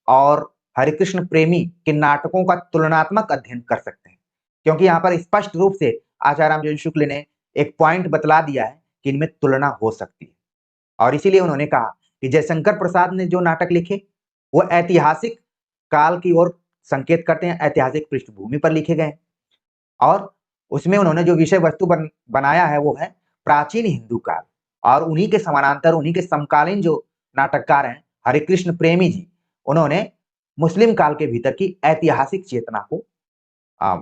और हरिकृष्ण प्रेमी के नाटकों का तुलनात्मक अध्ययन कर सकते हैं, क्योंकि यहाँ पर स्पष्ट रूप से आचार्य रामचंद्र शुक्ल ने एक पॉइंट बतला दिया है कि इनमें तुलना हो सकती है। और इसीलिए उन्होंने कहा कि जयशंकर प्रसाद ने जो नाटक लिखे, वो ऐतिहासिक काल की ओर संकेत करते हैं, ऐतिहासिक पृष्ठभूमि पर लिखे गए हैं। और उसमें उन्होंने जो विषय वस्तु बनाया है, वो है प्राचीन हिंदू काल। और उन्हीं के समानांतर, उन्हीं के समकालीन जो नाटककार हैं, हरिकृष्ण प्रेमी जी, उन्होंने मुस्लिम काल के भीतर की ऐतिहासिक चेतना को अ,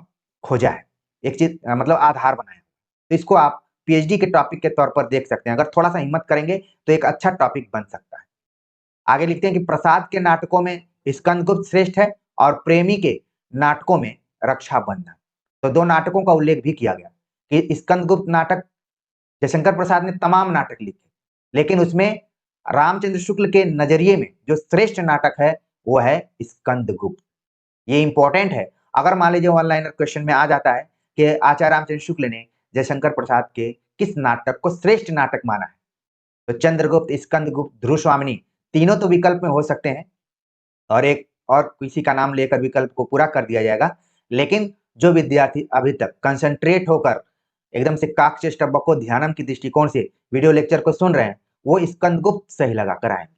खोजा है। एक चीज मतलब आधार बनाया। तो इसको आप पीएचडी के टॉपिक के तौर पर देख सकते हैं। अगर थोड़ा-सा हिम्मत करेंगे, तो एक अच्छा टॉपिक बन सकता है। आगे लिखते हैं कि प्रसाद के नाटकों में स्कंदगुप्त श्रेष्ठ है और प्रेमी के नाटकों में रक्षाबंधन। तो 2 नाटकों का उल्लेख भी किया गया कि स्कंदगुप्त नाटक, जयशंकर प्रसाद ने तमाम नाटक लिखे, लेकिन उसमें रामचंद्र शुक्ल के नजरिए में जो श्रेष्ठ नाटक है, वो है स्कंदगुप्त। ये इंपॉर्टेंट है। अगर मान लीजिए ऑनलाइन क्वेश्चन में आ जाता है कि आचार्य रामचंद्र शुक्ल ने जयशंकर प्रसाद के किस नाटक को श्रेष्ठ नाटक माना है, तो चंद्रगुप्त, स्कंदगुप्त, ध्रुवस्वामिनी, तीनों तो विकल्प में हो सकते हैं और एक और किसी का नाम लेकर विकल्प को पूरा कर दिया जाएगा। लेकिन जो विद्यार्थी अभी तक कंसंट्रेट होकर एकदम से काकचेष्टा बको ध्यानम की दृष्टिकोण से वीडियो लेक्चर को सुन रहे हैं, वो स्कंदगुप्त सही लगा कर आएंगे।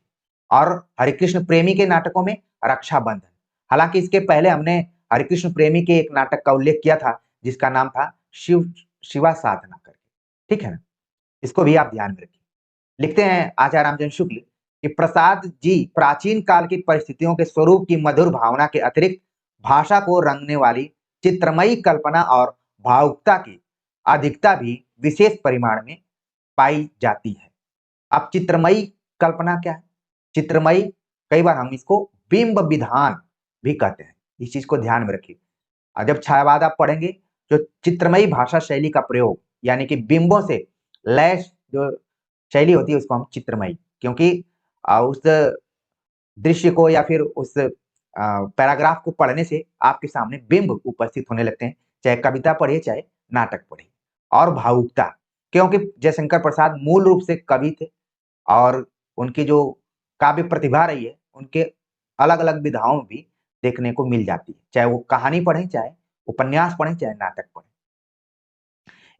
और हरिकृष्ण प्रेमी के नाटकों में रक्षाबंधन। हालांकि इसके पहले हमने हरिकृष्ण प्रेमी के एक नाटक का उल्लेख किया था, जिसका नाम था शिवा साधना करके। ठीक है ना? इसको भी आप ध्यान में रखिए। लिखते हैं आचार्य रामचंद्र शुक्ल कि प्रसाद जी प्राचीन काल की परिस्थितियों के स्वरूप की मधुर भावना के अतिरिक्त भाषा को रंगने वाली चित्रमयी कल्पना और भावुकता की अधिकता भी विशेष परिमाण में पाई जाती है। अब चित्रमयी कल्पना क्या है? चित्रमयी, कई बार हम इसको बिंब विधान भी कहते हैं। इस चीज को ध्यान में रखिए। जब छायावाद आप पढ़ेंगे, जो चित्रमयी भाषा शैली का प्रयोग, यानी कि बिंबों से लैस जो शैली होती है उसको हम चित्रमयी, क्योंकि उस दृश्य को या फिर उस पैराग्राफ को पढ़ने से आपके सामने बिंब उपस्थित होने लगते हैं, चाहे कविता पढ़िए चाहे नाटक पढ़िए। और भावुकता, क्योंकि जयशंकर प्रसाद मूल रूप से कवि थे और उनकी जो काव्य प्रतिभा रही है, उनके अलग-अलग विधाओं में भी देखने को मिल जाती है। चाहे वो कहानी पढ़ें, चाहे उपन्यास पढ़ें, चाहे नाटक पढ़ें।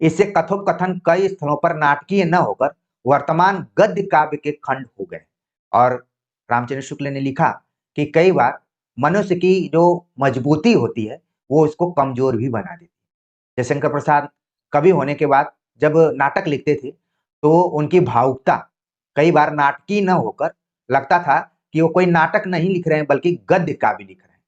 इससे कथोपकथन कई स्थलों पर नाटकीय न होकर वर्तमान गद्य काव्य के खंड हो गए। और रामचंद्र शुक्ल ने लिखा कि कई बार मनुष्य की जो मजबूती होती है, वो उसको कमजोर भी बना देती है। जयशंकर प्रसाद कवि होने के बाद जब नाटक लिखते थे, तो उनकी भावुकता कई बार नाटकीय न होकर लगता था कि वो कोई नाटक नहीं लिख रहे हैं, बल्कि गद्य काव्य लिख रहे हैं।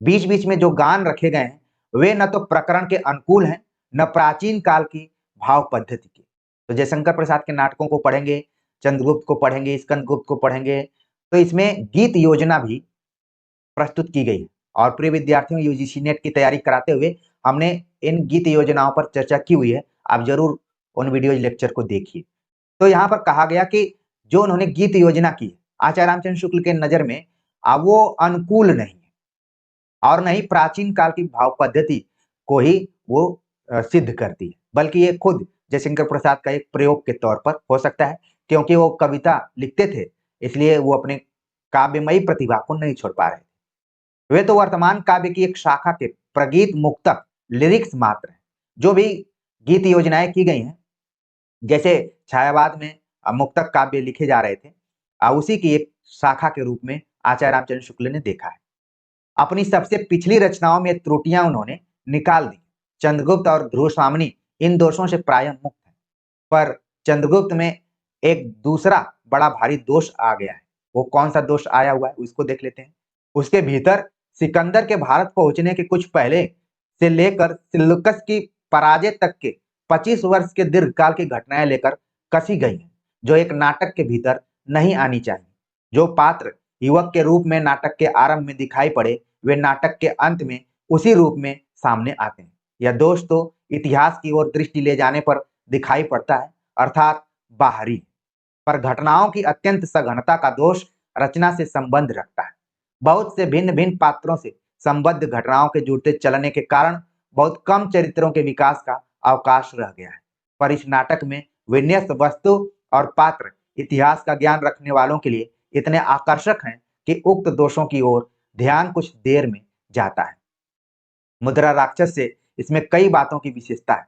बीच-बीच में जो गान रखे गए हैं, वे न तो प्रकरण के अनुकूल हैं, न प्राचीन काल की भाव पद्धति के। तो जयशंकर प्रसाद के नाटकों को पढ़ेंगे, चंद्रगुप्त को पढ़ेंगे, स्कंदगुप्त को पढ़ेंगे, तो इसमें गीत योजना भी प्रस्तुत की गई है। और प्रिय विद्यार्थियों, यूजीसी नेट की तैयारी कराते हुए हमने इन गीत योजनाओं पर चर्चा की हुई है। आप जरूर उन वीडियो लेक्चर को देखिए। तो यहाँ पर कहा गया कि जो उन्होंने गीत योजना की, आचार्य रामचंद्र शुक्ल के नजर में वो अनुकूल नहीं है और न ही प्राचीन काल की भाव पद्धति को ही वो सिद्ध करती है, बल्कि ये खुद जयशंकर प्रसाद का एक प्रयोग के तौर पर हो सकता है, क्योंकि वो कविता लिखते थे, इसलिए वो अपने काव्यमयी प्रतिभा को नहीं छोड़ पा रहे थे। वे तो वर्तमान काव्य की एक शाखा के प्रगीत मुक्तक लिरिक्स मात्र हैं। जो भी गीत योजनाएं की गई हैं, जैसे छायावाद में मुक्तक काव्य लिखे जा रहे थे, उसी की एक शाखा के रूप में आचार्य रामचंद्र शुक्ल ने देखा है। अपनी सबसे पिछली रचनाओं में त्रुटियां उन्होंने निकाल दी। चंद्रगुप्त और ध्रुवस्वामिनी इन दोषों से प्रायः मुक्त है, पर चंद्रगुप्त में एक दूसरा बड़ा भारी दोष आ गया है। वो कौन सा दोष आया हुआ है, उसको देख लेते हैं। उसके भीतर सिकंदर के भारत पहुंचने के कुछ पहले से लेकर सिल्लुकस की पराजय तक के 25 वर्ष के दीर्घकाल की घटनाएं लेकर कसी गई हैं, जो एक नाटक के भीतर नहीं आनी चाहिए। जो पात्र युवक के रूप में नाटक के आरंभ में दिखाई पड़े, वे नाटक के अंत में उसी रूप में सामने आते हैं। यह दोष तो इतिहास की ओर दृष्टि ले जाने पर दिखाई पड़ता है, अर्थात बाहरी, पर घटनाओं की अत्यंत सघनता का दोष रचना से संबंध रखता है। बहुत से भिन्न भिन्न पात्रों से संबद्ध घटनाओं के जुड़ते चलने के कारण बहुत कम चरित्रों के विकास का अवकाश रह गया है। पर इस नाटक में विन्यस्त वस्तु और पात्र इतिहास का ज्ञान रखने वालों के लिए इतने आकर्षक हैं कि उक्त दोषों की ओर ध्यान कुछ देर में जाता है। मुद्रा राक्षस से इसमें कई बातों की विशेषता है।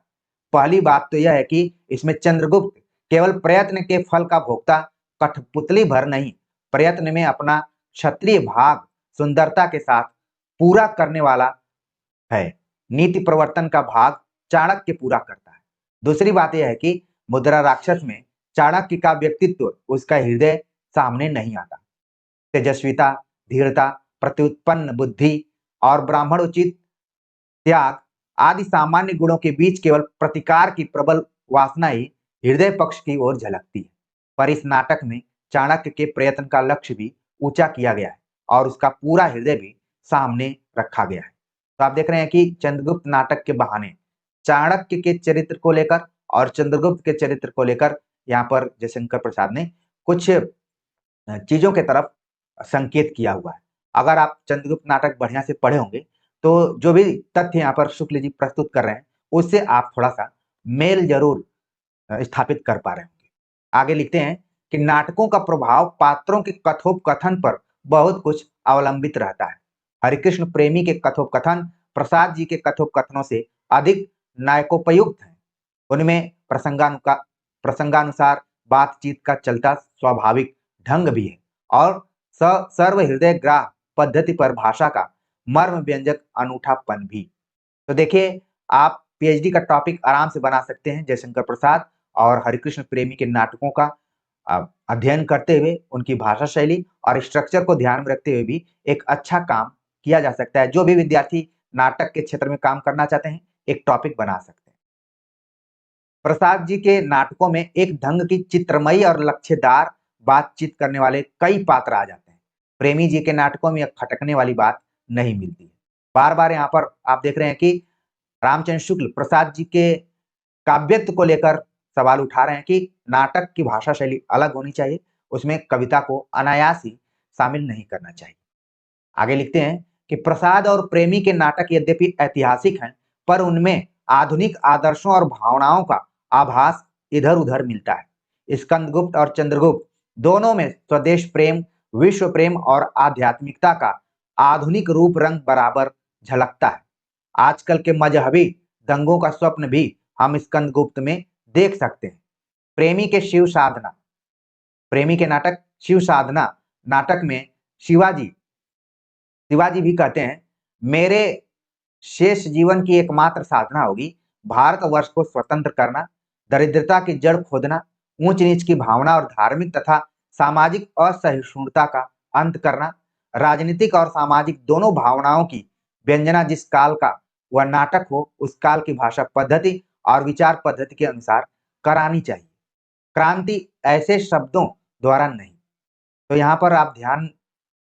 पहली बात तो यह है कि इसमें चंद्रगुप्त केवल प्रयत्न के फल का भोक्ता कठपुतली भर नहीं, प्रयत्न में अपना क्षत्रिय भाग सुंदरता के साथ पूरा करने वाला है। नीति प्रवर्तन का भाग चाणक्य पूरा करता है। दूसरी बात यह है कि मुद्रा राक्षस में चाणक्य का व्यक्तित्व, उसका हृदय सामने नहीं आता। तेजस्विता, धीरता, प्रत्युत्पन्न बुद्धि और ब्राह्मण उचित त्याग आदि सामान्य गुणों के बीच केवल प्रतिकार की प्रबल वासना ही हृदय पक्ष की ओर झलकती है। पर इस नाटक में चाणक्य के प्रयत्न का लक्ष्य भी ऊंचा किया गया है और उसका पूरा हृदय भी सामने रखा गया है। तो आप देख रहे हैं कि चंद्रगुप्त नाटक के बहाने चाणक्य के चरित्र को लेकर और चंद्रगुप्त के चरित्र को लेकर यहाँ पर जयशंकर प्रसाद ने कुछ चीजों के तरफ संकेत किया हुआ है। अगर आप चंद्रगुप्त नाटक बढ़िया से पढ़े होंगे, तो जो भी तथ्य यहाँ पर शुक्ल जी प्रस्तुत कर रहे हैं, उससे आप थोड़ा सा मेल जरूर स्थापित कर पा रहे होंगे। आगे लिखते हैं कि नाटकों का प्रभाव पात्रों के कथोपकथन पर बहुत कुछ अवलंबित रहता है। हरिकृष्ण प्रेमी के कथोपकथन प्रसाद जी के कथोपकथनों से अधिक नायकोपयुक्त हैं। उनमें प्रसंगानुसार बातचीत का चलता स्वाभाविक ढंग भी है और सर्व हृदय ग्राह पद्धति पर भाषा का मर्म व्यंजक अनूठापन भी। तो देखिए, आप पीएचडी का टॉपिक आराम से बना सकते हैं जयशंकर प्रसाद और हरिकृष्ण प्रेमी के नाटकों का अध्ययन करते हुए। उनकी भाषा शैली और स्ट्रक्चर को ध्यान में रखते हुए भी एक अच्छा काम किया जा सकता है। जो भी विद्यार्थी नाटक के क्षेत्र में काम करना चाहते हैं, एक टॉपिक बना सकते हैं। प्रसाद जी के नाटकों में एक ढंग की चित्रमयी और लक्ष्यदार बातचीत करने वाले कई पात्र आ जाते हैं। प्रेमी जी के नाटकों में खटकने वाली बात नहीं मिलती है। बार-बार यहाँ पर आप देख रहे हैं कि रामचंद्र शुक्ल प्रसाद जी के काव्यत्व को लेकर सवाल उठा रहे हैं कि नाटक की भाषा शैली अलग होनी चाहिए, उसमें कविता को अनायास ही शामिल नहीं करना चाहिए। आगे लिखते हैं कि प्रसाद और प्रेमी के नाटक यद्यपि ऐतिहासिक हैं, पर उनमें आधुनिक आदर्शों और भावनाओं का आभास इधर-उधर मिलता है। स्कंदगुप्त और चंद्रगुप्त दोनों में स्वदेश प्रेम, विश्व प्रेम और आध्यात्मिकता का आधुनिक रूप रंग बराबर झलकता है। आजकल के मजहबी दंगों का स्वप्न भी हम स्कंदगुप्त में देख सकते हैं। प्रेमी के शिव साधना, प्रेमी के नाटक शिव साधना नाटक में शिवाजी शिवाजी भी कहते हैं, मेरे शेष जीवन की एकमात्र साधना होगी भारतवर्ष को स्वतंत्र करना, दरिद्रता की जड़ खोदना, ऊंच नीच की भावना और धार्मिक तथा सामाजिक असहिष्णुता का अंत करना, राजनीतिक और सामाजिक दोनों भावनाओं की व्यंजना जिस काल का वह नाटक हो, उस काल की भाषा पद्धति और विचार पद्धति के अनुसार करानी चाहिए। क्रांति ऐसे शब्दों द्वारा नहीं। तो यहाँ पर आप ध्यान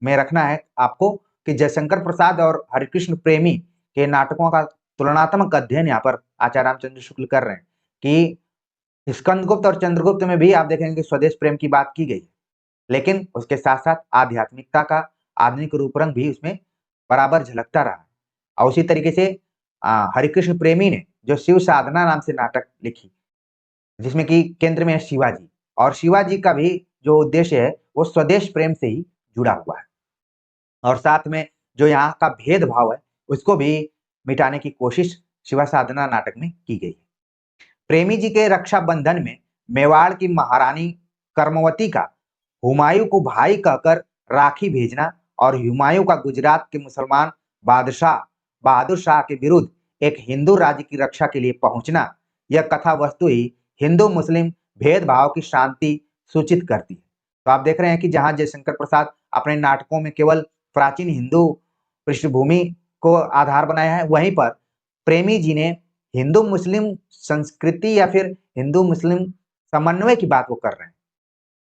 में रखना है आपको कि जयशंकर प्रसाद और हरिकृष्ण प्रेमी के नाटकों का तुलनात्मक अध्ययन यहाँ पर आचार्य रामचंद्र शुक्ल कर रहे हैं कि स्कंदगुप्त और चंद्रगुप्त में भी आप देखेंगे कि स्वदेश प्रेम की बात की गई है, लेकिन उसके साथ-साथ आध्यात्मिकता का आधुनिक रूप रंग भी उसमें बराबर झलकता रहा है। और उसी तरीके से हरिकृष्ण प्रेमी ने जो शिव साधना नाम से नाटक लिखी, जिसमें कि केंद्र में है शिवाजी, और शिवाजी का भी जो उद्देश्य है वो स्वदेश प्रेम से ही जुड़ा हुआ है। और साथ में जो यहाँ का भेदभाव है उसको भी मिटाने की कोशिश शिव साधना नाटक में की गई है। प्रेमी जी के रक्षाबंधन में मेवाड़ की महारानी कर्मवती का हुमायूं को भाई कहकर राखी भेजना और हुमायूं का गुजरात के मुसलमान बादशाह बहादुर शाह के विरुद्ध एक हिंदू राज्य की रक्षा के लिए पहुंचना, यह कथा वस्तु ही हिंदू मुस्लिम भेदभाव की शांति सूचित करती है। तो आप देख रहे हैं कि जहां जयशंकर प्रसाद अपने नाटकों में केवल प्राचीन हिंदू पृष्ठभूमि को आधार बनाया है, वहीं पर प्रेमी जी ने हिंदू मुस्लिम संस्कृति या फिर हिंदू मुस्लिम समन्वय की बात वो कर रहे हैं।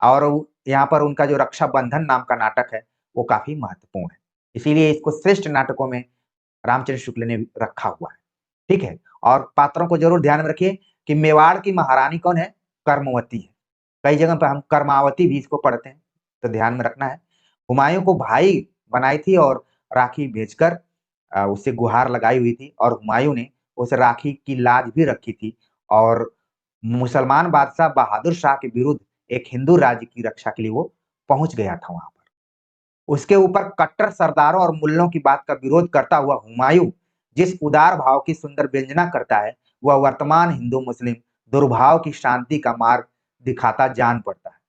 और यहाँ पर उनका जो रक्षाबंधन नाम का नाटक है वो काफी महत्वपूर्ण है, इसीलिए इसको श्रेष्ठ नाटकों में रामचंद्र शुक्ल ने रखा हुआ है। ठीक है, और पात्रों को जरूर ध्यान में रखिए कि मेवाड़ की महारानी कौन है? कर्मवती है। कई जगह पर हम कर्मावती भी इसको पढ़ते हैं, तो ध्यान में रखना है। हुमायूं को भाई बनाई थी और राखी भेजकर उससे गुहार लगाई हुई थी, और हुमायूं ने उस राखी की लाज भी रखी थी और मुसलमान बादशाह बहादुर शाह के विरुद्ध एक हिंदू राज्य की रक्षा के लिए वो पहुंच गया था वहां पर। उसके ऊपर कट्टर सरदारों और मुल्लों की बात का विरोध करता हुआ हुमायूं जिस उदार भाव की सुंदर व्यंजना करता है, वह वर्तमान हिंदू मुस्लिम दुर्भाव की शांति का मार्ग दिखाता जान पड़ता है।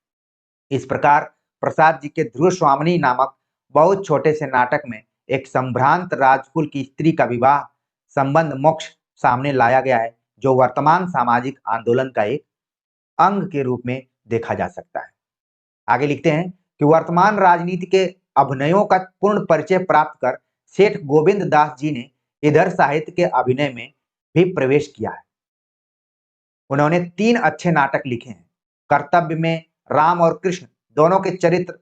इस प्रकार प्रसाद जी के ध्रुव स्वामिनी नामक बहुत छोटे से नाटक में एक संभ्रांत राजकुल की स्त्री का विवाह संबंध मोक्ष सामने लाया गया है, जो वर्तमान सामाजिक आंदोलन का एक अंग के रूप में देखा जा सकता है। आगे लिखते हैं कि वर्तमान राजनीति के अभिनयों का पूर्ण परिचय प्राप्त कर सेठ गोविंद दास जी ने इधर साहित्य के अभिनय में भी प्रवेश किया है। उन्होंने 3 अच्छे नाटक लिखे हैं। कर्तव्य में राम और कृष्ण दोनों के चरित्र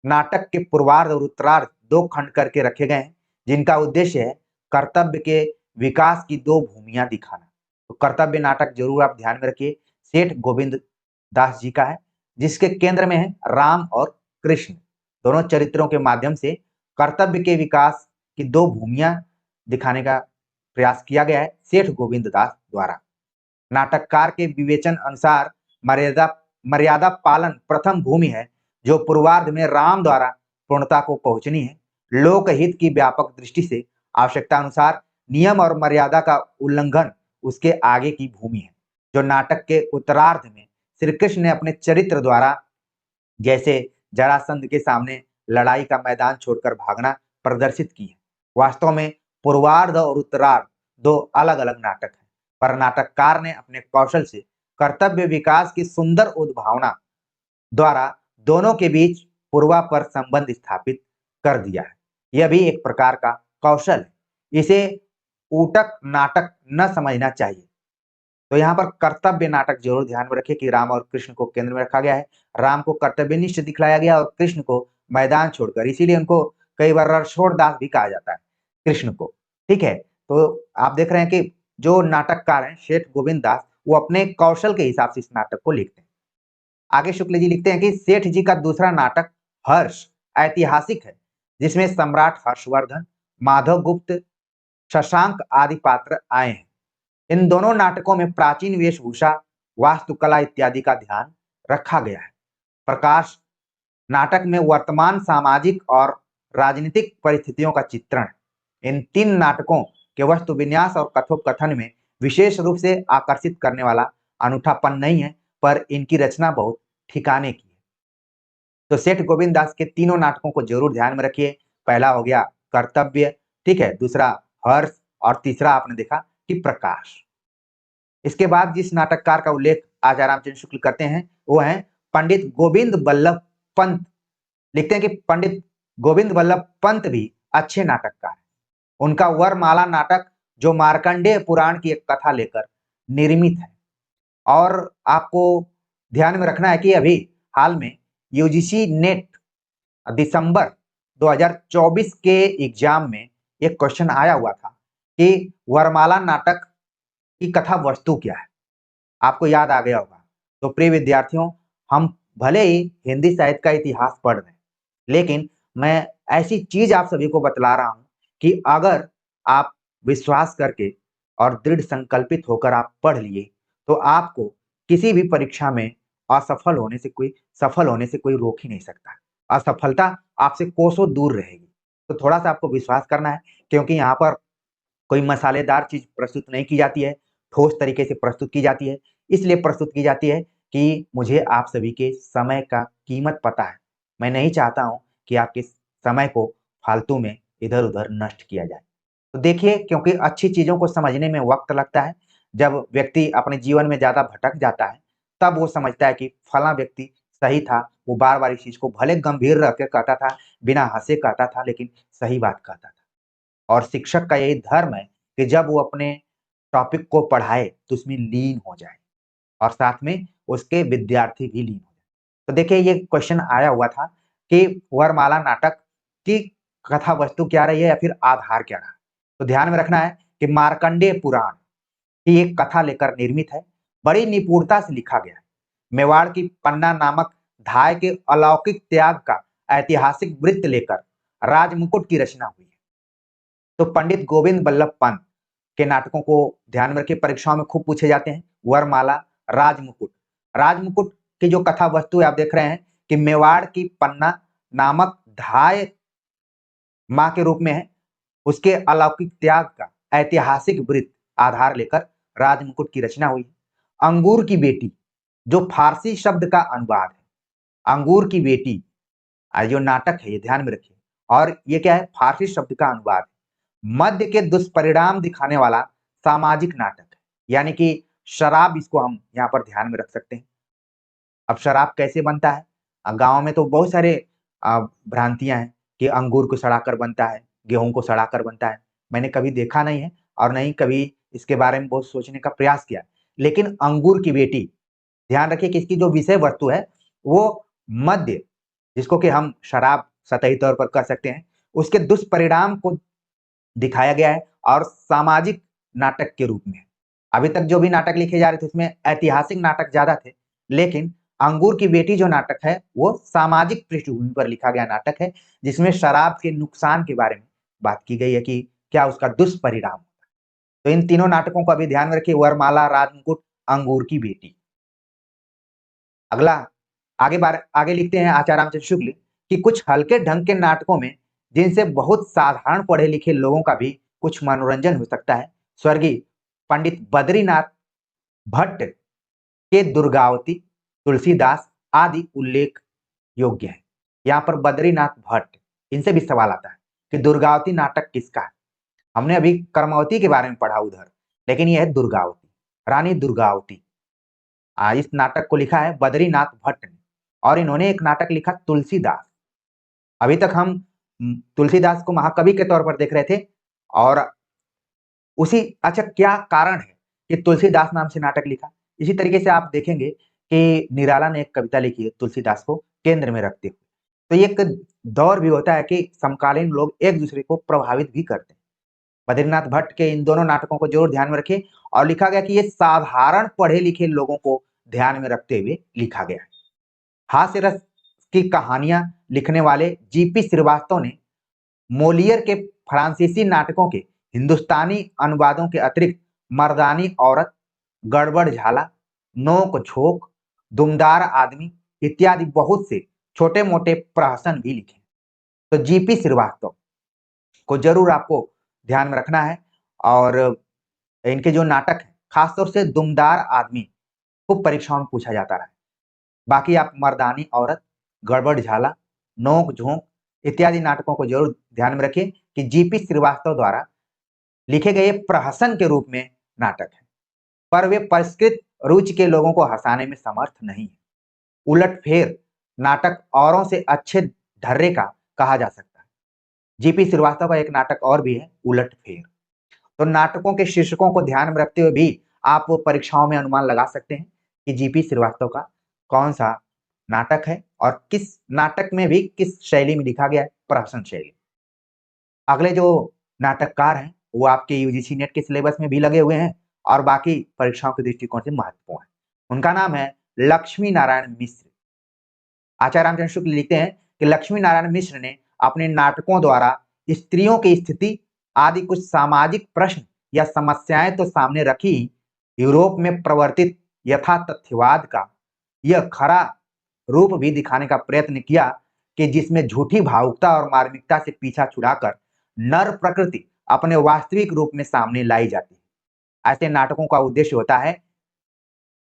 नाटक के पूर्वार्ध और उत्तरार्ध 2 खंड करके रखे गए हैं, जिनका उद्देश्य है कर्तव्य के विकास की 2 भूमियां दिखाना। तो कर्तव्य नाटक जरूर आप ध्यान में रखिए, सेठ गोविंद दास जी का है, जिसके केंद्र में है राम और कृष्ण। दोनों चरित्रों के माध्यम से कर्तव्य के विकास की 2 भूमियां दिखाने का प्रयास किया गया है सेठ गोविंद दास द्वारा। नाटककार के विवेचन अनुसार मर्यादा मर्यादा पालन प्रथम भूमि है, जो पूर्वार्ध में राम द्वारा पूर्णता को पहुंचनी है। लोकहित की व्यापक दृष्टि से आवश्यकता अनुसार नियम और मर्यादा का उल्लंघन उसके आगे की भूमि है, जो नाटक के उत्तरार्ध में श्री कृष्ण ने अपने चरित्र द्वारा, जैसे जरासंध के सामने लड़ाई का मैदान छोड़कर भागना, प्रदर्शित की है। वास्तव में पूर्वार्ध और उत्तरार्ध 2 अलग-अलग नाटक हैं, पर नाटककार ने अपने कौशल से कर्तव्य विकास की सुंदर उद्भावना द्वारा दोनों के बीच पूर्वापर संबंध स्थापित कर दिया है। यह भी एक प्रकार का कौशल है। इसे ऊटक नाटक न समझना चाहिए। तो यहाँ पर कर्तव्य नाटक जरूर ध्यान में रखिए कि राम और कृष्ण को केंद्र में रखा गया है। राम को कर्तव्यनिष्ठ दिखलाया गया और कृष्ण को मैदान छोड़कर, इसीलिए उनको कई बार रणछोड़ दास भी कहा जाता है कृष्ण को। ठीक है, तो आप देख रहे हैं कि जो नाटककार हैं सेठ गोविंद दास, वो अपने कौशल के हिसाब से इस नाटक को लिखते हैं। आगे शुक्ल जी लिखते हैं कि सेठ जी का दूसरा नाटक हर्ष ऐतिहासिक है, जिसमें सम्राट हर्षवर्धन, माधव गुप्त, शशांक आदि पात्र आए हैं। इन दोनों नाटकों में प्राचीन वेशभूषा, वास्तुकला इत्यादि का ध्यान रखा गया है। प्रकाश नाटक में वर्तमान सामाजिक और राजनीतिक परिस्थितियों का चित्रण है। इन 3 नाटकों के वस्तु विन्यास और कथोपकथन में विशेष रूप से आकर्षित करने वाला अनूठापन नहीं है, पर इनकी रचना बहुत ठिकाने की है। तो सेठ गोविंद दास के तीनों नाटकों को जरूर ध्यान में रखिए। पहला हो गया कर्तव्य, ठीक है, दूसरा हर्ष और तीसरा आपने देखा कि प्रकाश। इसके बाद जिस नाटककार का उल्लेख आचार्य रामचंद्र शुक्ल करते हैं वो है पंडित गोविंद बल्लभ पंत। लिखते हैं कि पंडित गोविंद बल्लभ पंत भी अच्छे नाटककार हैं। उनका वरमाला नाटक जो मार्कंडेय पुराण की एक कथा लेकर निर्मित है, और आपको ध्यान में रखना है कि अभी हाल में यूजीसी नेट दिसंबर 2024 के एग्जाम में एक क्वेश्चन आया हुआ था कि वरमाला नाटक की कथा वस्तु क्या है। आपको याद आ गया होगा। तो प्रिय विद्यार्थियों, हम भले ही हिंदी साहित्य का इतिहास पढ़ रहे हैं, लेकिन मैं ऐसी चीज आप सभी को बतला रहा हूं कि अगर आप विश्वास करके और दृढ़ संकल्पित होकर आप पढ़ लिए तो आपको किसी भी परीक्षा में सफल होने से कोई रोक ही नहीं सकता। असफलता आपसे कोसों दूर रहेगी। तो थोड़ा सा आपको विश्वास करना है, क्योंकि यहाँ पर कोई मसालेदार चीज प्रस्तुत नहीं की जाती है, ठोस तरीके से प्रस्तुत की जाती है। इसलिए प्रस्तुत की जाती है कि मुझे आप सभी के समय का कीमत पता है। मैं नहीं चाहता हूं कि आपके समय को फालतू में इधर उधर नष्ट किया जाए। तो देखिए, क्योंकि अच्छी चीजों को समझने में वक्त लगता है। जब व्यक्ति अपने जीवन में ज्यादा भटक जाता है तब वो समझता है कि फला व्यक्ति सही था। वो बार बार इस चीज को भले गंभीर रख के कहता था, बिना हंसे कहता था, लेकिन सही बात कहता था। और शिक्षक का यही धर्म है कि जब वो अपने टॉपिक को पढ़ाए तो उसमें लीन हो जाए और साथ में उसके विद्यार्थी भी लीन हो जाए। तो देखिए, ये क्वेश्चन आया हुआ था कि वरमाला नाटक की कथा वस्तु क्या रही है या फिर आधार क्या रहा। तो ध्यान में रखना है कि मार्कंडेय पुराण की एक कथा लेकर निर्मित है। बड़ी निपुणता से लिखा गया है। मेवाड़ की पन्ना नामक धाय के अलौकिक त्याग का ऐतिहासिक वृत्त लेकर राजमुकुट की रचना हुई है। तो पंडित गोविंद बल्लभ पंत के नाटकों को ध्यान में रखिए, परीक्षाओं में खूब पूछे जाते हैं। वरमाला, राजमुकुट। राजमुकुट की जो कथा वस्तु है आप देख रहे हैं कि मेवाड़ की पन्ना नामक धाय मां के रूप में है। उसके अलौकिक त्याग का ऐतिहासिक वृत्त आधार लेकर राजमुकुट की रचना हुई। अंगूर की बेटी जो फारसी शब्द का अनुवाद है। अंगूर की बेटी जो नाटक है ये ध्यान में रखिए, और ये क्या है, फारसी शब्द का अनुवाद है। मद्य के दुष्परिणाम दिखाने वाला सामाजिक नाटक है, यानी कि शराब, इसको हम यहाँ पर ध्यान में रख सकते हैं। अब शराब कैसे बनता है? गांव में तो बहुत सारे भ्रांतियां हैं कि अंगूर को सड़ाकर बनता है, गेहूं को सड़ाकर बनता है। मैंने कभी देखा नहीं है और नहीं कभी इसके बारे में बहुत सोचने का प्रयास किया। लेकिन अंगूर की बेटी, ध्यान रखिए कि इसकी जो विषय वस्तु है वो मद्य, जिसको कि हम शराब सतही तौर पर कह सकते हैं, उसके दुष्परिणाम को दिखाया गया है और सामाजिक नाटक के रूप में। अभी तक जो भी नाटक लिखे जा रहे थे उसमें ऐतिहासिक नाटक ज्यादा थे, लेकिन अंगूर की बेटी जो नाटक है वो सामाजिक पृष्ठभूमि पर लिखा गया नाटक है, जिसमें शराब के नुकसान के बारे में बात की गई है कि क्या उसका दुष्परिणाम। तो इन तीनों नाटकों को अभी ध्यान में रखिए, वरमाला, राजमुकुट, अंगूर की बेटी। अगला आगे लिखते हैं आचार्य रामचंद्र शुक्ल कि कुछ हल्के ढंग के नाटकों में जिनसे बहुत साधारण पढ़े लिखे लोगों का भी कुछ मनोरंजन हो सकता है, स्वर्गीय पंडित बद्रीनाथ भट्ट के दुर्गावती, तुलसीदास आदि उल्लेख योग्य है। यहाँ पर बद्रीनाथ भट्ट, इनसे भी सवाल आता है कि दुर्गावती नाटक किसका है। हमने अभी कर्मवती के बारे में पढ़ा उधर, लेकिन यह है दुर्गावती, रानी दुर्गावती। इस नाटक को लिखा है बद्रीनाथ भट्ट ने, और इन्होंने एक नाटक लिखा तुलसीदास। अभी तक हम तुलसीदास को महाकवि के तौर पर देख रहे थे, और उसी, अच्छा क्या कारण है ये तुलसीदास नाम से नाटक लिखा। इसी तरीके से आप देखेंगे कि निराला ने एक कविता लिखी है तुलसीदास को केंद्र में रखते हुए। तो ये एक दौर भी होता है कि समकालीन लोग एक दूसरे को प्रभावित भी करते हैं। बद्रीनाथ भट्ट के इन दोनों नाटकों को जरूर ध्यान में रखें और लिखा गया कि ये साधारण पढ़े लिखे लोगों को ध्यान में रखते हुए लिखा गया है। हास्य रस की कहानियां लिखने वाले जीपी श्रीवास्तव ने मोलियर के फ्रांसीसी नाटकों के हिंदुस्तानी अनुवादों के अतिरिक्त मर्दानी औरत, गड़बड़ झाला, नोक झोंक, दुमदार आदमी इत्यादि बहुत से छोटे मोटे प्रहसन भी लिखे। तो जीपी श्रीवास्तव को जरूर आपको ध्यान में रखना है और इनके जो नाटक है खासतौर से दुमदार आदमी खूब परीक्षाओं में पूछा जाता रहा है। बाकी आप मर्दानी औरत, गड़बड़ झाला, नोक झोंक इत्यादि नाटकों को जरूर ध्यान में रखें कि जीपी श्रीवास्तव द्वारा लिखे गए प्रहसन के रूप में नाटक है, पर वे परिष्कृत रुचि के लोगों को हंसाने में समर्थ नहीं है। उलटफेर नाटक औरों से अच्छे ढर्रे का कहा जा सकता है। जीपी श्रीवास्तव का एक नाटक और भी है उलटफेर। तो नाटकों के शीर्षकों को ध्यान में रखते हुए भी आप परीक्षाओं में अनुमान लगा सकते हैं कि जीपी श्रीवास्तव का कौन सा नाटक है और किस नाटक में भी किस शैली में लिखा गया है, प्रहसन शैली। अगले जो नाटककार हैं वो आपके यूजीसी नेट के सिलेबस में भी लगे हुए हैं और बाकी परीक्षाओं के दृष्टिकोण से महत्वपूर्ण है। उनका नाम है लक्ष्मी नारायण मिश्र। आचार्य रामचंद्र शुक्ल लिखते हैं कि लक्ष्मी नारायण मिश्र ने अपने नाटकों द्वारा स्त्रियों की स्थिति आदि कुछ सामाजिक प्रश्न या समस्याएं तो सामने रखी, यूरोप में प्रवर्तित यथा तथ्यवाद का यह खरा रूप भी दिखाने का प्रयत्न किया कि जिसमें झूठी भावुकता और मार्मिकता से पीछा छुड़ाकर नर प्रकृति अपने वास्तविक रूप में सामने लाई जाती है। ऐसे नाटकों का उद्देश्य होता है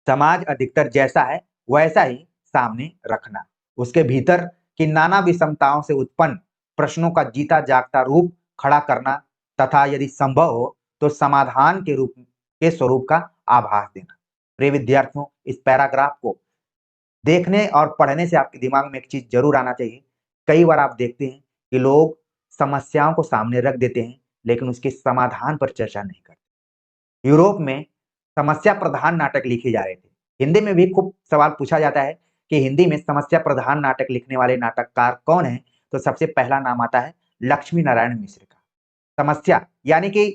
समाज अधिकतर जैसा है वैसा ही सामने रखना, उसके भीतर की नाना विषमताओं से उत्पन्न प्रश्नों का जीता जागता रूप खड़ा करना तथा यदि संभव हो तो समाधान के स्वरूप का आभास देना। प्रिय विद्यार्थियों, इस पैराग्राफ को देखने और पढ़ने से आपके दिमाग में एक चीज जरूर आना चाहिए। कई बार आप देखते हैं कि लोग समस्याओं को सामने रख देते हैं लेकिन उसके समाधान पर चर्चा नहीं करते। यूरोप में समस्या प्रधान नाटक लिखे जा रहे थे। हिंदी में भी खूब सवाल पूछा जाता है कि हिंदी में समस्या प्रधान नाटक लिखने वाले नाटककार कौन है, तो सबसे पहला नाम आता है लक्ष्मी नारायण मिश्र का। समस्या यानी कि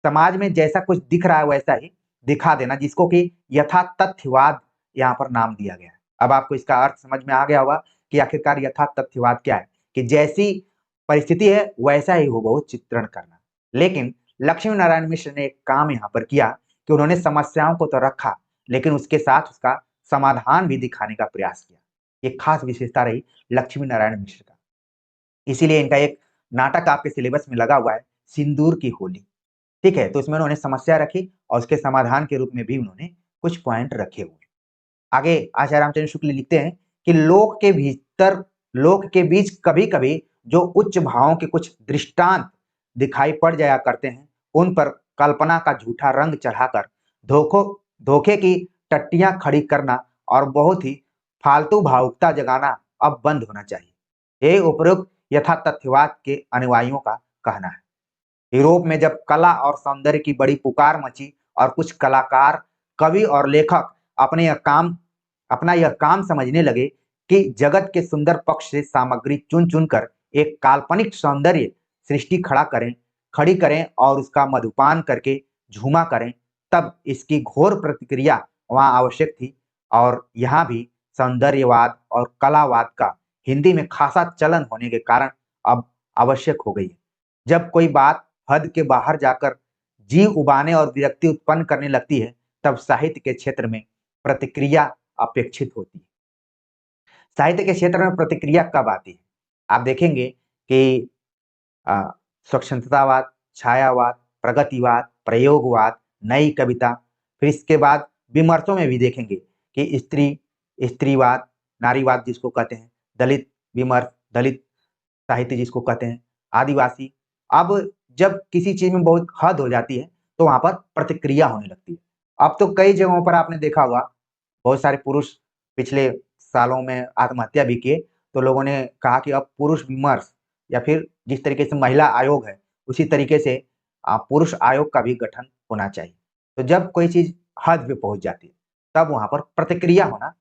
समाज में जैसा कुछ दिख रहा है वैसा ही दिखा देना, जिसको कि यथा तथ्यवाद यहाँ पर नाम दिया गया है। अब आपको इसका अर्थ समझ में आ गया होगा कि आखिरकार यथा तथ्यवाद क्या है, कि जैसी परिस्थिति है वैसा ही हूबहू चित्रण करना। लेकिन लक्ष्मी नारायण मिश्र ने एक काम यहाँ पर किया कि उन्होंने समस्याओं को तो रखा लेकिन उसके साथ उसका समाधान भी दिखाने का प्रयास किया। ये खास विशेषता रही लक्ष्मी नारायण मिश्र का। इसीलिए इनका एक नाटक आपके सिलेबस में लगा हुआ है, सिंदूर की होली। ठीक है, तो इसमें उन्होंने समस्या रखी और उसके समाधान के रूप में भी उन्होंने कुछ पॉइंट रखे हुए। आगे आचार्य रामचंद्र शुक्ल लिखते हैं कि लोक के बीच कभी कभी जो उच्च भावों के कुछ दृष्टांत दिखाई पड़ जाया करते हैं, उन पर कल्पना का झूठा रंग चढ़ाकर धोखे की टट्टियां खड़ी करना और बहुत ही फालतू भावुकता जगाना अब बंद होना चाहिए। ये उपरोक्त यथा तथ्यवाद के अनुयायियों का कहना है। यूरोप में जब कला और सौंदर्य की बड़ी पुकार मची और कुछ कलाकार, कवि और लेखक अपना यह काम समझने लगे कि जगत के सुंदर पक्ष से सामग्री चुन चुनकर एक काल्पनिक सौंदर्य सृष्टि खड़ी करें और उसका मधुपान करके झूमा करें, तब इसकी घोर प्रतिक्रिया वहां आवश्यक थी। और यहाँ भी सौंदर्यवाद और कलावाद का हिंदी में खासा चलन होने के कारण अब आवश्यक हो गई है। जब कोई बात हद के बाहर जाकर जी उबाने और विरक्ति उत्पन्न करने लगती है, तब साहित्य के क्षेत्र में प्रतिक्रिया अपेक्षित होती है। साहित्य के क्षेत्र में प्रतिक्रिया कब आती है? आप देखेंगे कि स्वच्छंदतावाद, छायावाद, प्रगतिवाद, प्रयोगवाद, नई कविता, फिर इसके बाद विमर्शों में भी देखेंगे कि स्त्रीवाद, नारीवाद जिसको कहते हैं, दलित विमर्श, दलित साहित्य जिसको कहते हैं, आदिवासी। अब जब किसी चीज में बहुत हद हो जाती है तो वहां पर प्रतिक्रिया होने लगती है। अब तो कई जगहों पर आपने देखा होगा, बहुत सारे पुरुष पिछले सालों में आत्महत्या भी किए, तो लोगों ने कहा कि अब पुरुष विमर्श या फिर जिस तरीके से महिला आयोग है उसी तरीके से पुरुष आयोग का भी गठन होना चाहिए। तो जब कोई चीज हद पे पहुंच जाती है तब वहां पर प्रतिक्रिया होना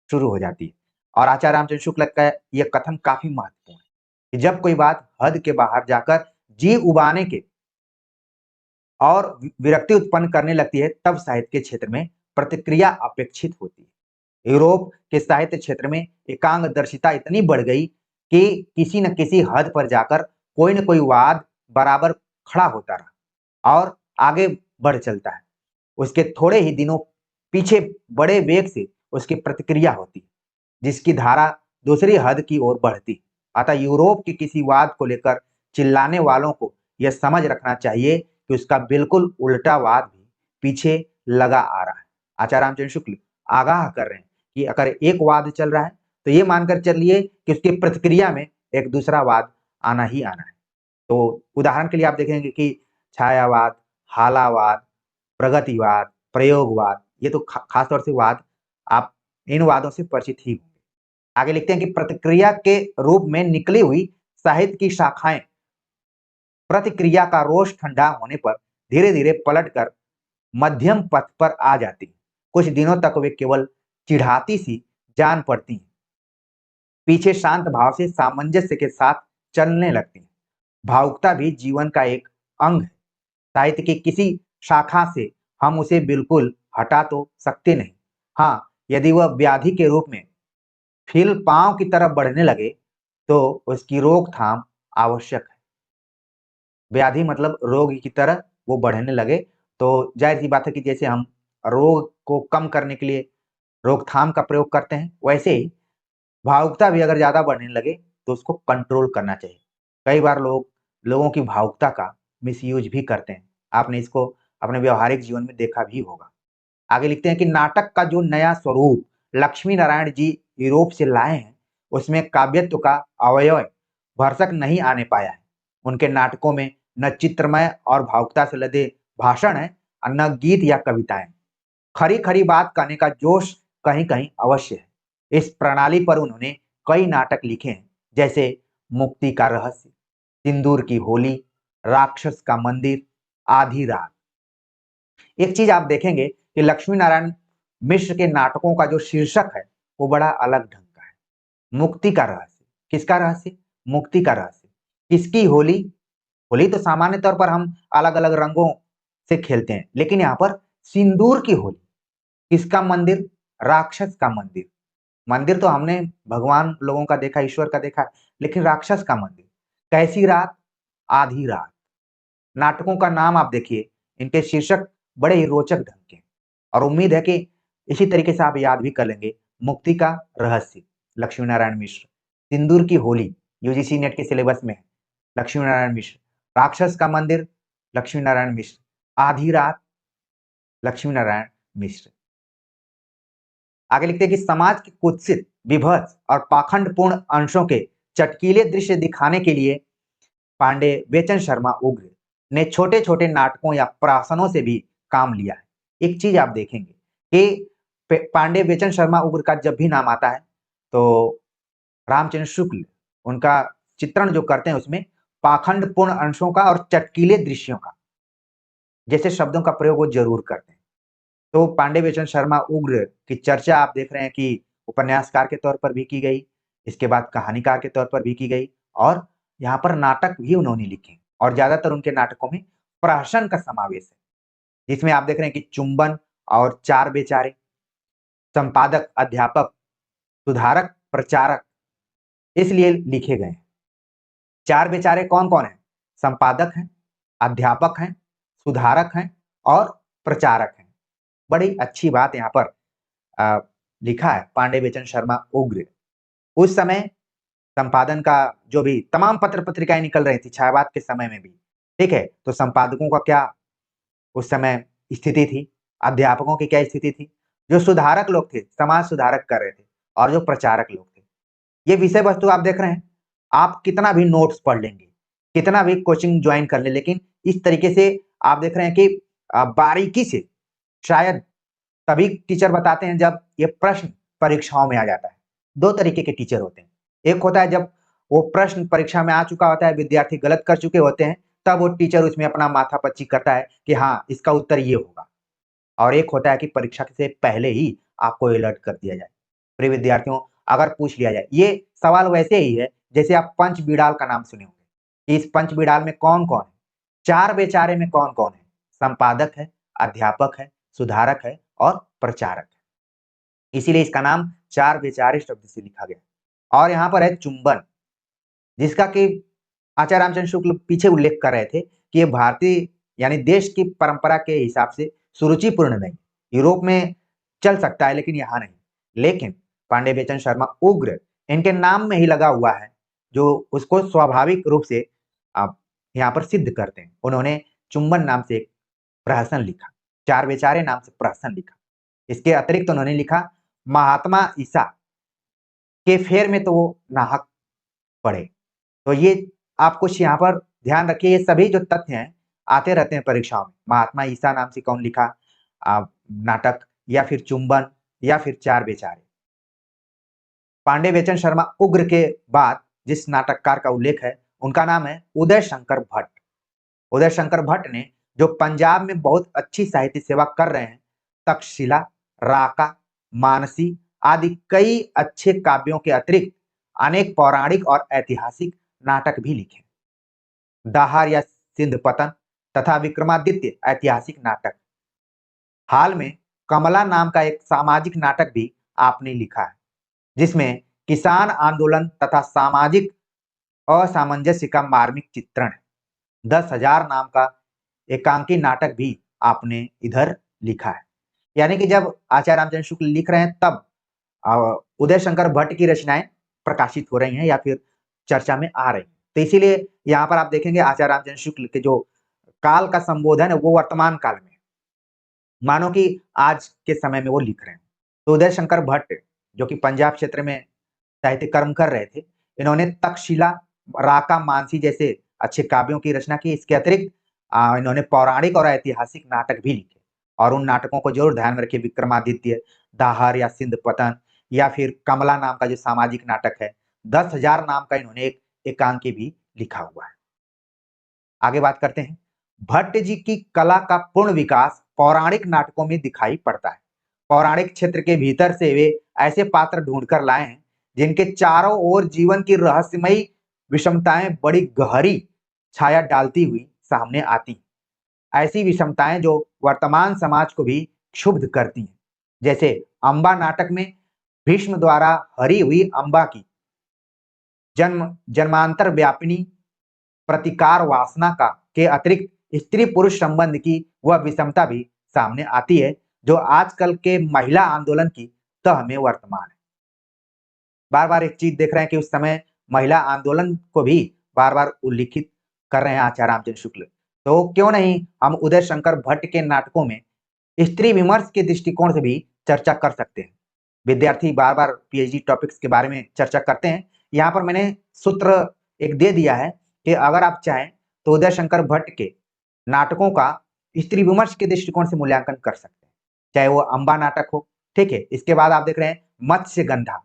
शुरू हो जाती है। और आचार्य रामचंद्र शुक्ल का यह कथन काफी महत्वपूर्ण है कि जब कोई बात हद के बाहर जाकर जी उबाने के और विरक्ति उत्पन्न करने लगती है तब साहित्य के क्षेत्र में प्रतिक्रिया अपेक्षित होती है। यूरोप के साहित्य क्षेत्र में एकांगदर्शिता इतनी बढ़ गई कि किसी न किसी हद पर जाकर कोई न कोई वाद बराबर खड़ा होता रहा और आगे बढ़ चलता है। उसके थोड़े ही दिनों पीछे बड़े वेग से उसकी प्रतिक्रिया होती है, जिसकी धारा दूसरी हद की ओर बढ़ती है। अतः यूरोप के किसी वाद को लेकर चिल्लाने वालों को यह समझ रखना चाहिए कि उसका बिल्कुल उल्टा वाद भी पीछे लगा आ रहा है। आचार्य रामचंद्र शुक्ल आगाह कर रहे हैं कि अगर एक वाद चल रहा है तो ये मानकर चलिए कि उसकी प्रतिक्रिया में एक दूसरा वाद आना ही आना है। तो उदाहरण के लिए आप देखेंगे कि छायावाद, हालावाद, प्रगतिवाद, प्रयोगवाद, ये तो खास तौर से वाद, आप इन वादों से परिचित ही होंगे। आगे लिखते हैं कि प्रतिक्रिया के रूप में निकली हुई साहित्य की शाखाएं प्रतिक्रिया का रोष ठंडा होने पर धीरे धीरे पलटकर मध्यम पथ पर आ जाती है। कुछ दिनों तक वे केवल चिढ़ाती सी जान पड़ती हैं, पीछे शांत भाव से सामंजस्य के साथ चलने लगती हैं। भावुकता भी जीवन का एक अंग है। साहित्य की किसी शाखा से हम उसे बिल्कुल हटा तो सकते नहीं। हाँ, यदि वह व्याधि के रूप में फिल पांव की तरफ बढ़ने लगे तो उसकी रोकथाम आवश्यक है। व्याधि मतलब रोग की तरह वो बढ़ने लगे तो जाहिर सी बात है कि जैसे हम रोग को कम करने के लिए रोकथाम का प्रयोग करते हैं, वैसे ही भावुकता भी अगर ज्यादा बढ़ने लगे तो उसको कंट्रोल करना चाहिए। कई बार लोगों की भावुकता का मिसयूज भी करते हैं। आपने इसको अपने व्यवहारिक जीवन में देखा भी होगा। आगे लिखते हैं कि नाटक का जो नया स्वरूप लक्ष्मी नारायण जी यूरोप से लाए हैं उसमें काव्यत्व का अवयव भरसक नहीं आने पाया है। उनके नाटकों में न चित्रमय और भावुकता से लदे भाषण है और न गीत या कविताएं। खरी खरी बात कहने का जोश कहीं कहीं अवश्य है। इस प्रणाली पर उन्होंने कई नाटक लिखे हैं, जैसे मुक्ति का रहस्य, सिंदूर की होली, राक्षस का मंदिर, आधी रात। एक चीज आप देखेंगे कि लक्ष्मी नारायण मिश्र के नाटकों का जो शीर्षक है वो बड़ा अलग ढंग का है। मुक्ति का रहस्य। किसका रहस्य? मुक्ति का रहस्य। किसकी होली? होली तो सामान्य तौर पर हम अलग अलग रंगों से खेलते हैं, लेकिन यहाँ पर सिंदूर की होली। किसका मंदिर? राक्षस का मंदिर। मंदिर तो हमने भगवान लोगों का देखा, ईश्वर का देखा, लेकिन राक्षस का मंदिर। कैसी रात? आधी रात। नाटकों का नाम आप देखिए, इनके शीर्षक बड़े ही रोचक ढंग के, और उम्मीद है कि इसी तरीके से आप याद भी कर लेंगे। मुक्ति का रहस्य, लक्ष्मी नारायण मिश्र। सिंदूर की होली, यूजीसी नेट के सिलेबस में है, लक्ष्मी नारायण मिश्र। राक्षस का मंदिर, लक्ष्मी नारायण मिश्र। आधी रात, लक्ष्मी नारायण मिश्र। आगे लिखते हैं कि समाज के कुत्सित, विभत्स और पाखंडपूर्ण अंशों के चटकीले दृश्य दिखाने के लिए पांडे बेचन शर्मा उग्र ने छोटे छोटे नाटकों या प्रासनों से भी काम लिया है। एक चीज आप देखेंगे कि पांडे बेचन शर्मा उग्र का जब भी नाम आता है तो रामचंद्र शुक्ल उनका चित्रण जो करते हैं उसमें पाखंडपूर्ण अंशों का और चटकीले दृश्यों का जैसे शब्दों का प्रयोग वो जरूर करते हैं। तो पांडे बेचन शर्मा उग्र की चर्चा आप देख रहे हैं कि उपन्यासकार के तौर पर भी की गई, इसके बाद कहानीकार के तौर पर भी की गई, और यहाँ पर नाटक भी उन्होंने लिखे, और ज्यादातर उनके नाटकों में प्रहसन का समावेश है, जिसमें आप देख रहे हैं कि चुंबन और चार बेचारे, संपादक, अध्यापक, सुधारक, प्रचारक इसलिए लिखे गए हैं। चार बेचारे कौन कौन है? संपादक हैं, अध्यापक हैं, सुधारक हैं और प्रचारक हैं। बड़ी अच्छी बात यहाँ पर आ, लिखा है पांडे बेचन शर्मा उग्र। उस समय संपादन का जो भी तमाम पत्र पत्रिकाएं निकल रही थी छायावाद के समय में भी, ठीक है, तो संपादकों का क्या उस समय स्थिति थी, अध्यापकों की क्या स्थिति थी, जो सुधारक लोग थे, समाज सुधारक कर रहे थे, और जो प्रचारक लोग थे। ये विषय वस्तु आप देख रहे हैं, आप कितना भी नोट्स पढ़ लेंगे, कितना भी कोचिंग ज्वाइन कर ले, लेकिन इस तरीके से आप देख रहे हैं कि बारीकी से शायद तभी टीचर बताते हैं जब ये प्रश्न परीक्षाओं में आ जाता है। दो तरीके के टीचर होते हैं। एक होता है जब वो प्रश्न परीक्षा में आ चुका होता है, विद्यार्थी गलत कर चुके होते हैं, तब वो टीचर उसमें अपना माथापच्ची करता है कि हाँ इसका उत्तर ये होगा। और एक होता है कि परीक्षा से पहले ही आपको अलर्ट कर दिया जाए। प्रिय विद्यार्थियों, अगर पूछ लिया जाए, ये सवाल वैसे ही है जैसे आप पंच बिड़ाल का नाम सुने होंगे। इस पंच बिड़ाल में कौन-कौन है? चार बेचारे में कौन-कौन है? संपादक है, अध्यापक है, सुधारक है और प्रचारक है। इसीलिए इसका नाम चार बेचारे शब्द से लिखा गया। और यहाँ पर है चुंबन, जिसका कि आचार्य रामचंद्र शुक्ल पीछे उल्लेख कर रहे थे कि ये भारतीय यानी देश की परंपरा के हिसाब से सुरुचिपूर्ण नहीं। यूरोप में चल सकता है लेकिन यहाँ नहीं। लेकिन पांडे बेचन शर्मा उग्र इनके नाम में ही लगा हुआ है, जो उसको स्वाभाविक रूप से आप यहाँ पर सिद्ध करते हैं। उन्होंने चुंबन नाम से एक प्रहसन लिखा, चार बेचारे नाम से प्रहसन लिखा। इसके अतिरिक्त उन्होंने लिखा महात्मा ईसा के फेर में तो वो नाहक पड़े। तो ये आप कुछ यहाँ पर ध्यान रखिए, ये सभी जो तथ्य हैं आते रहते हैं परीक्षाओं में। महात्मा ईसा नाम से कौन लिखा नाटक, या फिर चुंबन, या फिर चार बेचारे। पांडे बेचन शर्मा उग्र के बाद जिस नाटककार का उल्लेख है उनका नाम है उदय शंकर भट्ट। उदय शंकर भट्ट ने जो पंजाब में बहुत अच्छी साहित्य सेवा कर रहे हैं, तक्षशिला, राका, मानसी आदि कई अच्छे काव्यों के अतिरिक्त अनेक पौराणिक और ऐतिहासिक नाटक भी लिखे। दाहर या सिंध पतन तथा विक्रमादित्य ऐतिहासिक नाटक। हाल में कमला नाम का एक सामाजिक नाटक भी आपने लिखा है, जिसमें किसान आंदोलन तथा सामाजिक असामंजस्य का मार्मिक चित्रण है। 10,000 नाम का एकांकी नाटक भी आपने इधर लिखा है। यानी कि जब आचार्य रामचंद्र शुक्ल लिख रहे हैं तब उदय शंकर भट्ट की रचनाएं प्रकाशित हो रही हैं या फिर चर्चा में आ रही हैं। तो इसीलिए यहाँ पर आप देखेंगे आचार्य रामचंद्र शुक्ल के जो काल का संबोधन है वो वर्तमान काल में, मानो कि आज के समय में वो लिख रहे हैं। तो उदय शंकर भट्ट जो कि पंजाब क्षेत्र में साहित्य कर्म कर रहे थे, इन्होंने तक्षशिला, राका, मानसी जैसे अच्छे काव्यों की रचना की। इसके अतिरिक्त इन्होंने पौराणिक और ऐतिहासिक नाटक भी लिखे, और उन नाटकों को जरूर ध्यान में रखिए। विक्रमादित्य, दाहर या सिंध पतन, या फिर कमला नाम का जो सामाजिक नाटक है, 10,000 नाम का इन्होंने एक एकांकी भी लिखा हुआ है। आगे बात करते हैं। भट्ट जी की कला का पूर्ण विकास पौराणिक नाटकों में दिखाई पड़ता है। पौराणिक क्षेत्र के भीतर से वे ऐसे पात्र ढूंढकर लाए हैं जिनके चारों ओर जीवन की रहस्यमयी विषमताएं बड़ी गहरी छाया डालती हुई सामने आती। ऐसी विषमताएं जो वर्तमान समाज को भी क्षुब्ध करती हैं। जैसे अंबा नाटक में भीष्म द्वारा हरी हुई अंबा की जन्मांतर व्यापिनी प्रतिकार वासना का के अतिरिक्त स्त्री पुरुष संबंध की वह विषमता भी सामने आती है, जो आजकल के महिला आंदोलन की तह में वर्तमान है। बार बार एक चीज देख रहे हैं कि उस समय महिला आंदोलन को भी बार बार उल्लिखित कर रहे हैं आचार्य रामचंद्र शुक्ल। तो क्यों नहीं हम उदय शंकर भट्ट के नाटकों में स्त्री विमर्श के दृष्टिकोण से भी चर्चा कर सकते हैं। विद्यार्थी बार बार पीएचडी टॉपिक्स के बारे में चर्चा करते हैं। यहाँ पर मैंने सूत्र एक दे दिया है कि अगर आप चाहें तो उदय शंकर भट्ट के नाटकों का स्त्री विमर्श के दृष्टिकोण से मूल्यांकन कर सकते हैं, चाहे वो अंबा नाटक हो। ठीक है, इसके बाद आप देख रहे हैं मत्स्य गंधा,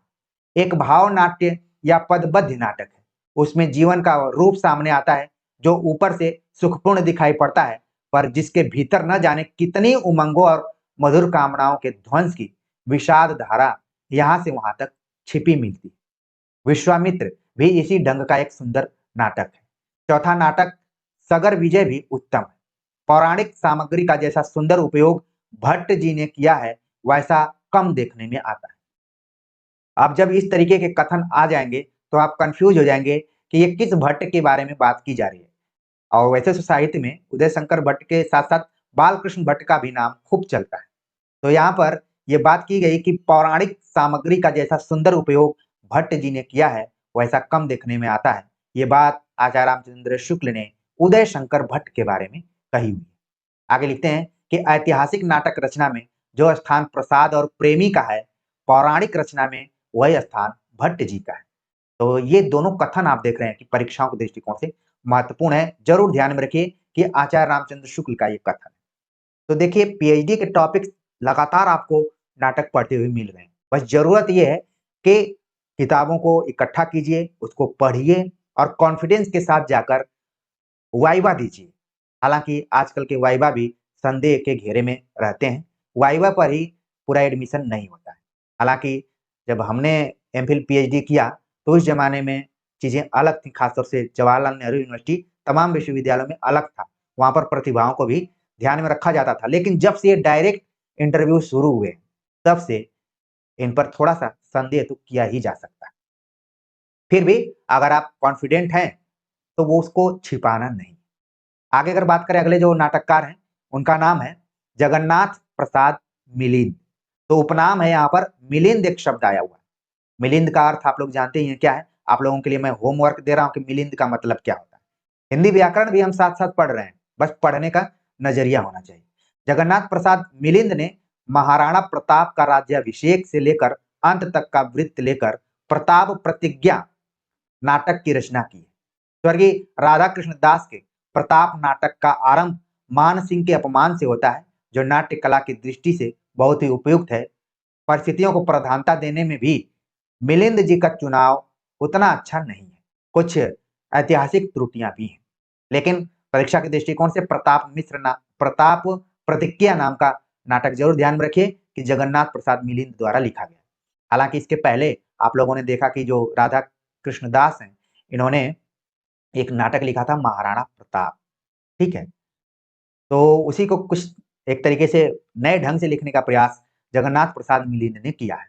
एक भाव नाट्य या पदबद्ध नाटक है। उसमें जीवन का रूप सामने आता है जो ऊपर से सुखपूर्ण दिखाई पड़ता है, पर जिसके भीतर न जाने कितनी उमंगों और मधुर कामनाओं के ध्वंस की विषाद धारा यहां से वहां तक छिपी मिलती है। विश्वामित्र भी इसी ढंग का एक सुंदर नाटक है। चौथा नाटक सगर विजय भी उत्तम है। पौराणिक सामग्री का जैसा सुंदर उपयोग भट्ट जी ने किया है वैसा कम देखने में आता है। अब जब इस तरीके के कथन आ जाएंगे तो आप कंफ्यूज हो जाएंगे कि ये किस भट्ट के बारे में बात की जा रही है। और वैसे तो साहित्य में उदय शंकर भट्ट के साथ साथ बालकृष्ण भट्ट का भी नाम खूब चलता है। तो यहाँ पर यह बात की गई कि पौराणिक सामग्री का जैसा सुंदर उपयोग भट्ट जी ने किया है वैसा कम देखने में आता है। ये बात आचार्य रामचंद्र शुक्ल ने उदय शंकर भट्ट के बारे में कही हुई है। आगे लिखते हैं कि ऐतिहासिक नाटक रचना में जो स्थान प्रसाद और प्रेमी का है, पौराणिक रचना में वही स्थान भट्ट जी का है। तो ये दोनों कथन आप देख रहे हैं कि परीक्षाओं के दृष्टिकोण से महत्वपूर्ण है। जरूर ध्यान में रखिए कि आचार्य रामचंद्र शुक्ल का ये कथन है। तो देखिए पीएचडी के टॉपिक्स लगातार आपको नाटक पढ़ते हुए मिल रहे हैं। बस जरूरत यह है कि किताबों को इकट्ठा कीजिए, उसको पढ़िए और कॉन्फिडेंस के साथ जाकर वाइवा दीजिए। हालांकि आजकल के वाइवा भी संदेह के घेरे में रहते हैं, वाइवा पर ही पूरा एडमिशन नहीं होता है। हालाँकि जब हमने एमफिल पीएचडी किया तो उस ज़माने में चीज़ें अलग थी, खासतौर से जवाहरलाल नेहरू यूनिवर्सिटी तमाम विश्वविद्यालयों में अलग था। वहाँ पर प्रतिभाओं को भी ध्यान में रखा जाता था। लेकिन जब से ये डायरेक्ट इंटरव्यू शुरू हुए, तब से इन पर थोड़ा-सा संदेह तो किया ही जा सकता है। फिर भी अगर आप कॉन्फिडेंट हैं, तो वो उसको छिपाना नहीं। आगे अगर बात करें अगले जो नाटककार हैं, उनका नाम है जगन्नाथ प्रसाद मिलिंद। तो उपनाम है यहाँ पर मिलिंद एक शब्द आया हुआ है। मिलिंद का अर्थ आप लोग जानते ही हैं क्या है? आप लोगों के लिए मैं होमवर्क दे रहा हूँ कि मिलिंद का मतलब क्या होता है। हिंदी व्याकरण भी हम साथ-साथ पढ़ रहे हैं, बस पढ़ने का नज़रिया होना चाहिए। जगन्नाथ प्रसाद मिलिंद ने महाराणा प्रताप का राज्याभिषेक से लेकर अंत तक का वृत्त लेकर प्रताप प्रतिज्ञा नाटक की रचना की है। स्वर्गीय राधा कृष्ण दास के प्रताप नाटक का आरंभ मान सिंह के अपमान से होता है, जो नाट्य कला की दृष्टि से बहुत ही उपयुक्त है। परिस्थितियों को प्रधानता देने में भी मिलिंद जी का चुनाव उतना अच्छा नहीं है। कुछ ऐतिहासिक त्रुटियां भी हैं, लेकिन परीक्षा के दृष्टिकोण से प्रताप प्रतिज्ञा नाम का नाटक जरूर ध्यान में रखिए कि जगन्नाथ प्रसाद मिलिंद द्वारा लिखा गया। हालांकि इसके पहले आप लोगों ने देखा कि जो राधा कृष्णदास हैं, इन्होंने एक नाटक लिखा था महाराणा प्रताप, ठीक है? तो उसी को कुछ एक तरीके से नए ढंग से लिखने का प्रयास जगन्नाथ प्रसाद मिलिंद ने किया है।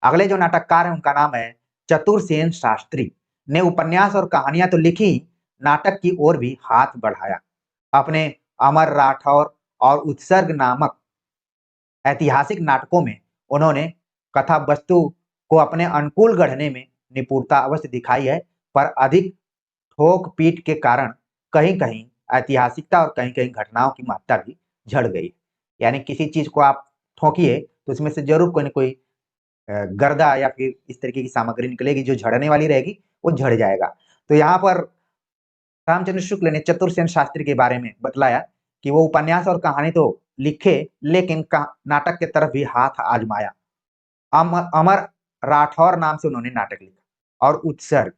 अगले जो नाटककार हैं उनका नाम है चतुरसेन शास्त्री। ने उपन्यास और कहानियां तो लिखी, नाटक की ओर भी हाथ बढ़ाया। अपने अमर राठौर और उत्सर्ग नामक ऐतिहासिक नाटकों में उन्होंने कथा वस्तु को अपने अनुकूल गढ़ने में निपुणता अवश्य दिखाई है, पर अधिक ठोक पीट के कारण कहीं-कहीं ऐतिहासिकता और कहीं-कहीं घटनाओं की महत्ता भी झड़ गई। यानी किसी चीज को आप ठोकिए तो इसमें से जरूर कोई न कोई गर्दा या फिर इस तरीके की सामग्री निकलेगी जो झड़ने वाली रहेगी, वो झड़ जाएगा। तो यहाँ पर रामचंद्र शुक्ल ने चतुरसेन शास्त्री के बारे में बतलाया कि वो उपन्यास और कहानी तो लिखे, लेकिन नाटक की तरफ भी हाथ आजमाया। अमर राठौर नाम से उन्होंने नाटक लिखा और उत्सर्ग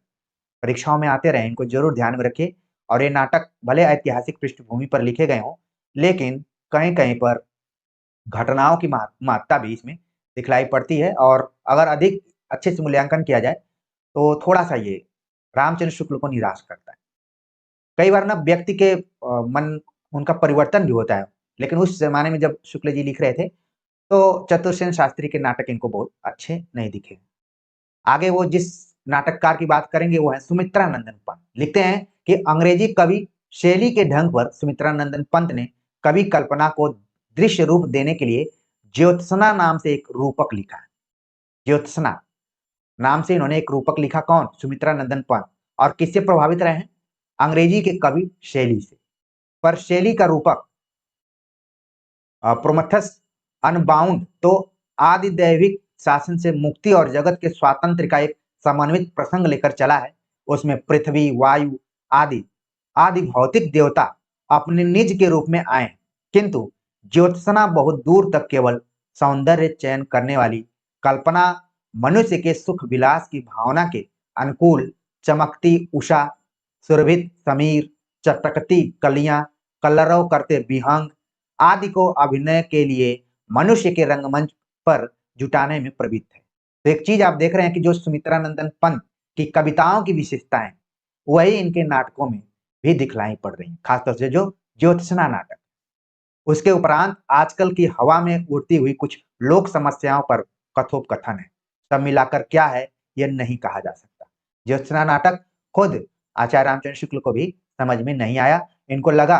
परीक्षाओं में आते रहे, इनको जरूर ध्यान में रखिए। और ये नाटक भले ऐतिहासिक पृष्ठभूमि पर लिखे गए हों, लेकिन कहीं-कहीं पर घटनाओं की महत्ता भी इसमें दिखलाई पड़ती है और अगर अधिक अच्छे से मूल्यांकन किया जाए, तो थोड़ा-सा ये रामचंद्र शुक्ल को निराश करता है। कई बार ना व्यक्ति के मन उनका परिवर्तन भी होता है, लेकिन उस ज़माने में जब शुक्ल जी लिख रहे थे, तो चतुरसेन शास्त्री के नाटक इनको बहुत अच्छे नहीं दिखे। आगे वो जिस नाटककार की बात करेंगे वो है सुमित्रा नंदन पंत। लिखते हैं कि अंग्रेजी कवि शैली के ढंग पर सुमित्रा नंदन पंत ने कवि कल्पना को दृश्य रूप देने के लिए ज्योत्सना नाम से एक रूपक लिखा है। ज्योत्सना नाम से इन्होंने एक रूपक लिखा, कौन? सुमित्रा नंदन पंत। और किससे प्रभावित रहे हैं? अंग्रेजी के कवि शैली से। पर शैली का रूपक प्रोमेथस अनबाउंड तो आदि दैविक शासन से मुक्ति और जगत के स्वातंत्र का एक समन्वित प्रसंग लेकर चला है। उसमें पृथ्वी, वायु आदि आदि भौतिक देवता अपने निज के रूप में आए, किंतु ज्योत्सना बहुत दूर तक केवल सौंदर्य चयन करने वाली कल्पना, मनुष्य के सुख विलास की भावना के अनुकूल चमकती उषा, सुरभित समीर, चटकती कलियां, कलरव करते विहंग आदि को अभिनय के लिए मनुष्य के रंगमंच पर जुटाने में प्रवृत्त है। तो एक चीज आप देख रहे हैं कि जो सुमित्रा नंदन पंत की कविताओं की विशेषताएं, वही इनके नाटकों में भी दिखलाई पड़ रही हैं, खासतौर से जो ज्योत्सना नाटक। उसके उपरांत आजकल की हवा में उड़ती हुई कुछ लोक समस्याओं पर कथोपकथन है। सब मिलाकर क्या है, यह नहीं कहा जा सकता। ज्योत्सना नाटक खुद आचार्य रामचंद्र शुक्ल को भी समझ में नहीं आया। इनको लगा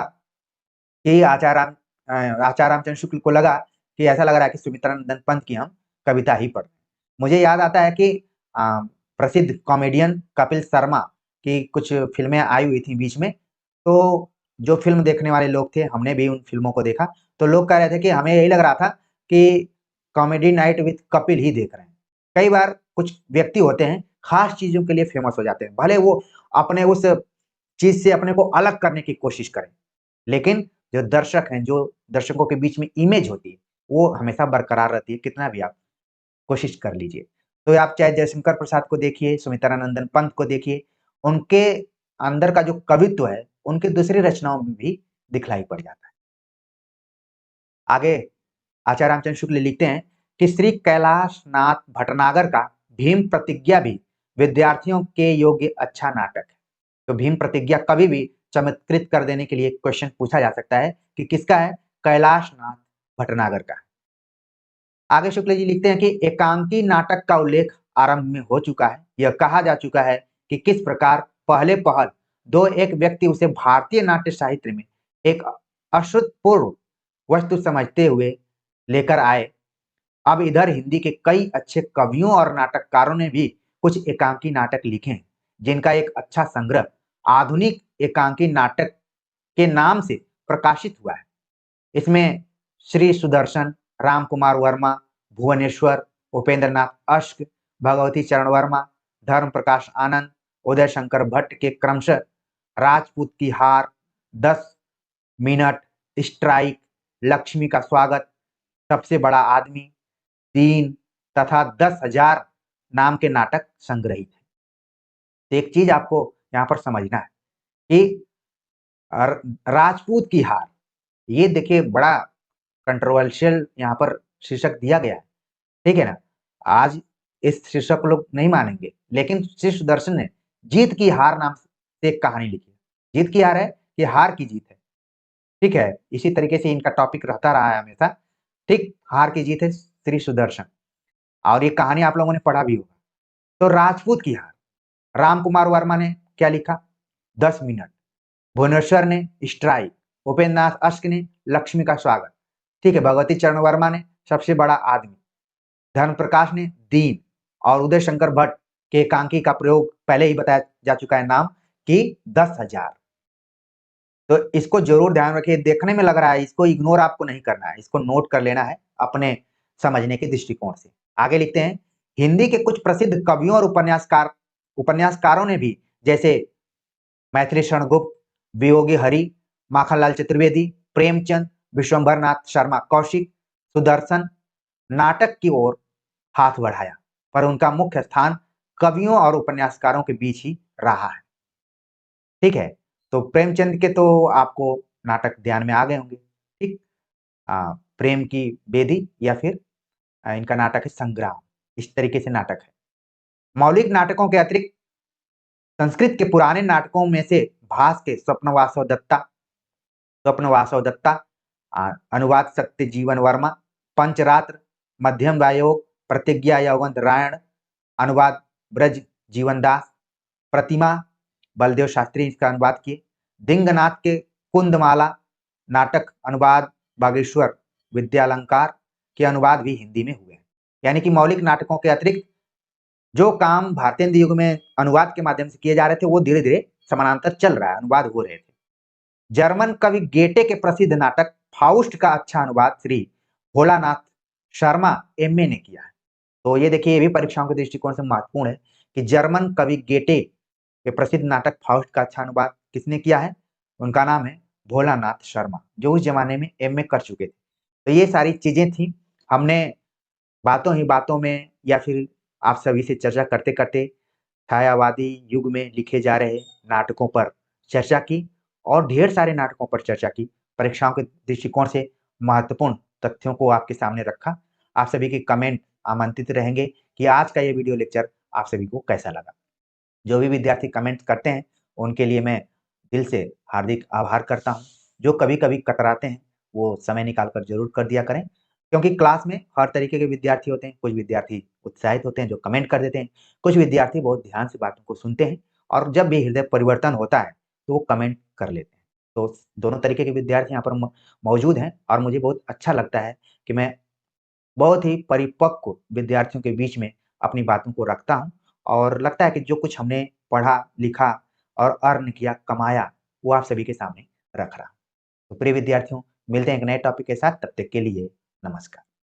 कि आचार्य रामचंद्र शुक्ल को लगा कि ऐसा लग रहा है कि सुमित्रा नंदन पंत की हम कविता ही पढ़ रहे हैं। मुझे याद आता है कि प्रसिद्ध कॉमेडियन कपिल शर्मा की कुछ फ़िल्में आई हुई थी बीच में, तो जो फ़िल्म देखने वाले लोग थे, हमने भी उन फ़िल्मों को देखा, तो लोग कह रहे थे कि हमें यही लग रहा था कि कॉमेडी नाइट विद कपिल ही देख रहे हैं। कई बार कुछ व्यक्ति होते हैं, खास चीज़ों के लिए फ़ेमस हो जाते हैं, भले वो अपने उस चीज़ से अपने को अलग करने की कोशिश करें, लेकिन जो दर्शक हैं, जो दर्शकों के बीच में इमेज होती है, वो हमेशा बरकरार रहती है, कितना भी आप कोशिश कर लीजिए। तो आप चाहे जयशंकर प्रसाद को देखिए, सुमित्रानंदन पंत को देखिए, उनके अंदर का जो कवित्व है, उनकी दूसरी रचनाओं में भी दिखलाई पड़ जाता है। आगे आचार्य रामचंद्र शुक्ल लिखते हैं कि श्री कैलाश नाथ भटनागर का भीम प्रतिज्ञा भी विद्यार्थियों के योग्य अच्छा नाटक है। तो भीम प्रतिज्ञा कभी भी चमत्कृत कर देने के लिए क्वेश्चन पूछा जा सकता है कि किसका है, कैलाश नाथ भटनागर का। आगे शुक्ल जी लिखते हैं कि एकांकी नाटक का उल्लेख आरंभ में हो चुका है। यह कहा जा चुका है कि किस प्रकार पहले पहल दो एक व्यक्ति उसे भारतीय नाट्य साहित्य में एक अश्रुतपूर्व वस्तु समझते हुए लेकर आए। अब इधर हिंदी के कई अच्छे कवियों और नाटककारों ने भी कुछ एकांकी नाटक लिखे हैं, जिनका एक अच्छा संग्रह आधुनिक एकांकी नाटक के नाम से प्रकाशित हुआ है। इसमें श्री सुदर्शन, राम कुमार वर्मा, भुवनेश्वर, उपेंद्र नाथ अश्क, भगवती चरण वर्मा, धर्म प्रकाश आनंद, उदय शंकर भट्ट के क्रमशः राजपूत की हार, 10 मिनट, स्ट्राइक, लक्ष्मी का स्वागत, सबसे बड़ा आदमी, 3 तथा 10,000 नाम के नाटक संग्रहित है। तो एक चीज आपको यहाँ पर समझना है कि राजपूत की हार, ये देखिए बड़ा कंट्रोवर्शियल यहाँ पर शीर्षक दिया गया है, ठीक है ना। आज इस शीर्षक को लोग नहीं मानेंगे, लेकिन श्री सुदर्शन ने जीत की हार नाम से एक कहानी लिखी है। जीत की हार है कि हार की जीत है, ठीक है। इसी तरीके से इनका टॉपिक रहता रहा है हमेशा, ठीक। हार की जीत है श्री सुदर्शन, और ये कहानी आप लोगों ने पढ़ा भी होगा। तो राजपूत की हार, राम कुमार वर्मा ने क्या लिखा, 10 मिनट, भुवनेश्वर ने स्ट्राइक, उपेंद्र नाथ अश्क ने लक्ष्मी का स्वागत, ठीक है। भगवती चरण वर्मा ने सबसे बड़ा आदमी, धर्म प्रकाश ने दीन, और उदय शंकर भट्ट के एकांकी का प्रयोग पहले ही बताया जा चुका है नाम कि 10,000। तो इसको जरूर ध्यान रखिए, देखने में लग रहा है, इसको इग्नोर आपको नहीं करना है, इसको नोट कर लेना है अपने समझने के दृष्टिकोण से। आगे लिखते हैं, हिंदी के कुछ प्रसिद्ध कवियों और उपन्यासकारों ने भी, जैसे मैथिली शरण गुप्त, वियोगी हरि, माखनलाल चतुर्वेदी, प्रेमचंद, विश्वंभर नाथ शर्मा कौशिक, सुदर्शन, नाटक की ओर हाथ बढ़ाया, पर उनका मुख्य स्थान कवियों और उपन्यासकारों के बीच ही रहा है, ठीक है। तो प्रेमचंद के तो आपको नाटक ध्यान में आ गए होंगे, ठीक। प्रेम की बेदी, या फिर इनका नाटक है संग्राम, इस तरीके से नाटक है। मौलिक नाटकों के अतिरिक्त संस्कृत के पुराने नाटकों में से भास के स्वप्नवासव दत्ता, अनुवाद सत्य जीवन वर्मा, पंचरात्र, मध्यम वायोग, प्रतिज्ञा यौवंत रायण, अनुवाद ब्रज जीवन दास, प्रतिमा बलदेव शास्त्री इसका अनुवाद किए, दिंगनाथ के कुंदमाला नाटक अनुवाद बागेश्वर विद्यालंकार के अनुवाद भी हिंदी में हुए। यानी कि मौलिक नाटकों के अतिरिक्त जो काम भारतीय हिंदी युग में अनुवाद के माध्यम से किए जा रहे थे, वो धीरे धीरे समानांतर चल रहा है, अनुवाद हो रहे थे। जर्मन कवि गेटे के प्रसिद्ध नाटक फाउस्ट का अच्छा अनुवाद श्री भोलानाथ शर्मा एमए ने किया है। तो ये देखिए, ये भी परीक्षाओं के दृष्टिकोण से महत्वपूर्ण है कि जर्मन कवि गेटे के प्रसिद्ध नाटक फाउस्ट का अच्छा अनुवाद किसने किया है, उनका नाम है भोलानाथ शर्मा, जो उस जमाने में एमए कर चुके थे। तो ये सारी चीजें थी, हमने बातों ही बातों में या फिर आप सभी से चर्चा करते करते छायावादी युग में लिखे जा रहे नाटकों पर चर्चा की, और ढेर सारे नाटकों पर चर्चा की। परीक्षाओं के दृष्टिकोण से महत्वपूर्ण तथ्यों को आपके सामने रखा। आप सभी के कमेंट आमंत्रित रहेंगे कि आज का ये वीडियो लेक्चर आप सभी को कैसा लगा। जो भी विद्यार्थी कमेंट करते हैं, उनके लिए मैं दिल से हार्दिक आभार करता हूँ। जो कभी कभी कतराते हैं, वो समय निकाल कर जरूर कर दिया करें, क्योंकि क्लास में हर तरीके के विद्यार्थी होते हैं। कुछ विद्यार्थी उत्साहित होते हैं जो कमेंट कर देते हैं, कुछ विद्यार्थी बहुत ध्यान से बातों को सुनते हैं, और जब भी हृदय परिवर्तन होता है तो वो कमेंट कर लेते हैं। तो दोनों तरीके के विद्यार्थी यहाँ पर मौजूद हैं, और मुझे बहुत अच्छा लगता है कि मैं बहुत ही परिपक्व विद्यार्थियों के बीच में अपनी बातों को रखता हूँ, और लगता है कि जो कुछ हमने पढ़ा लिखा और अर्न किया कमाया, वो आप सभी के सामने रख रहा हूँ। तो प्रिय विद्यार्थियों, मिलते हैं एक नए टॉपिक के साथ, तब तक के लिए नमस्कार।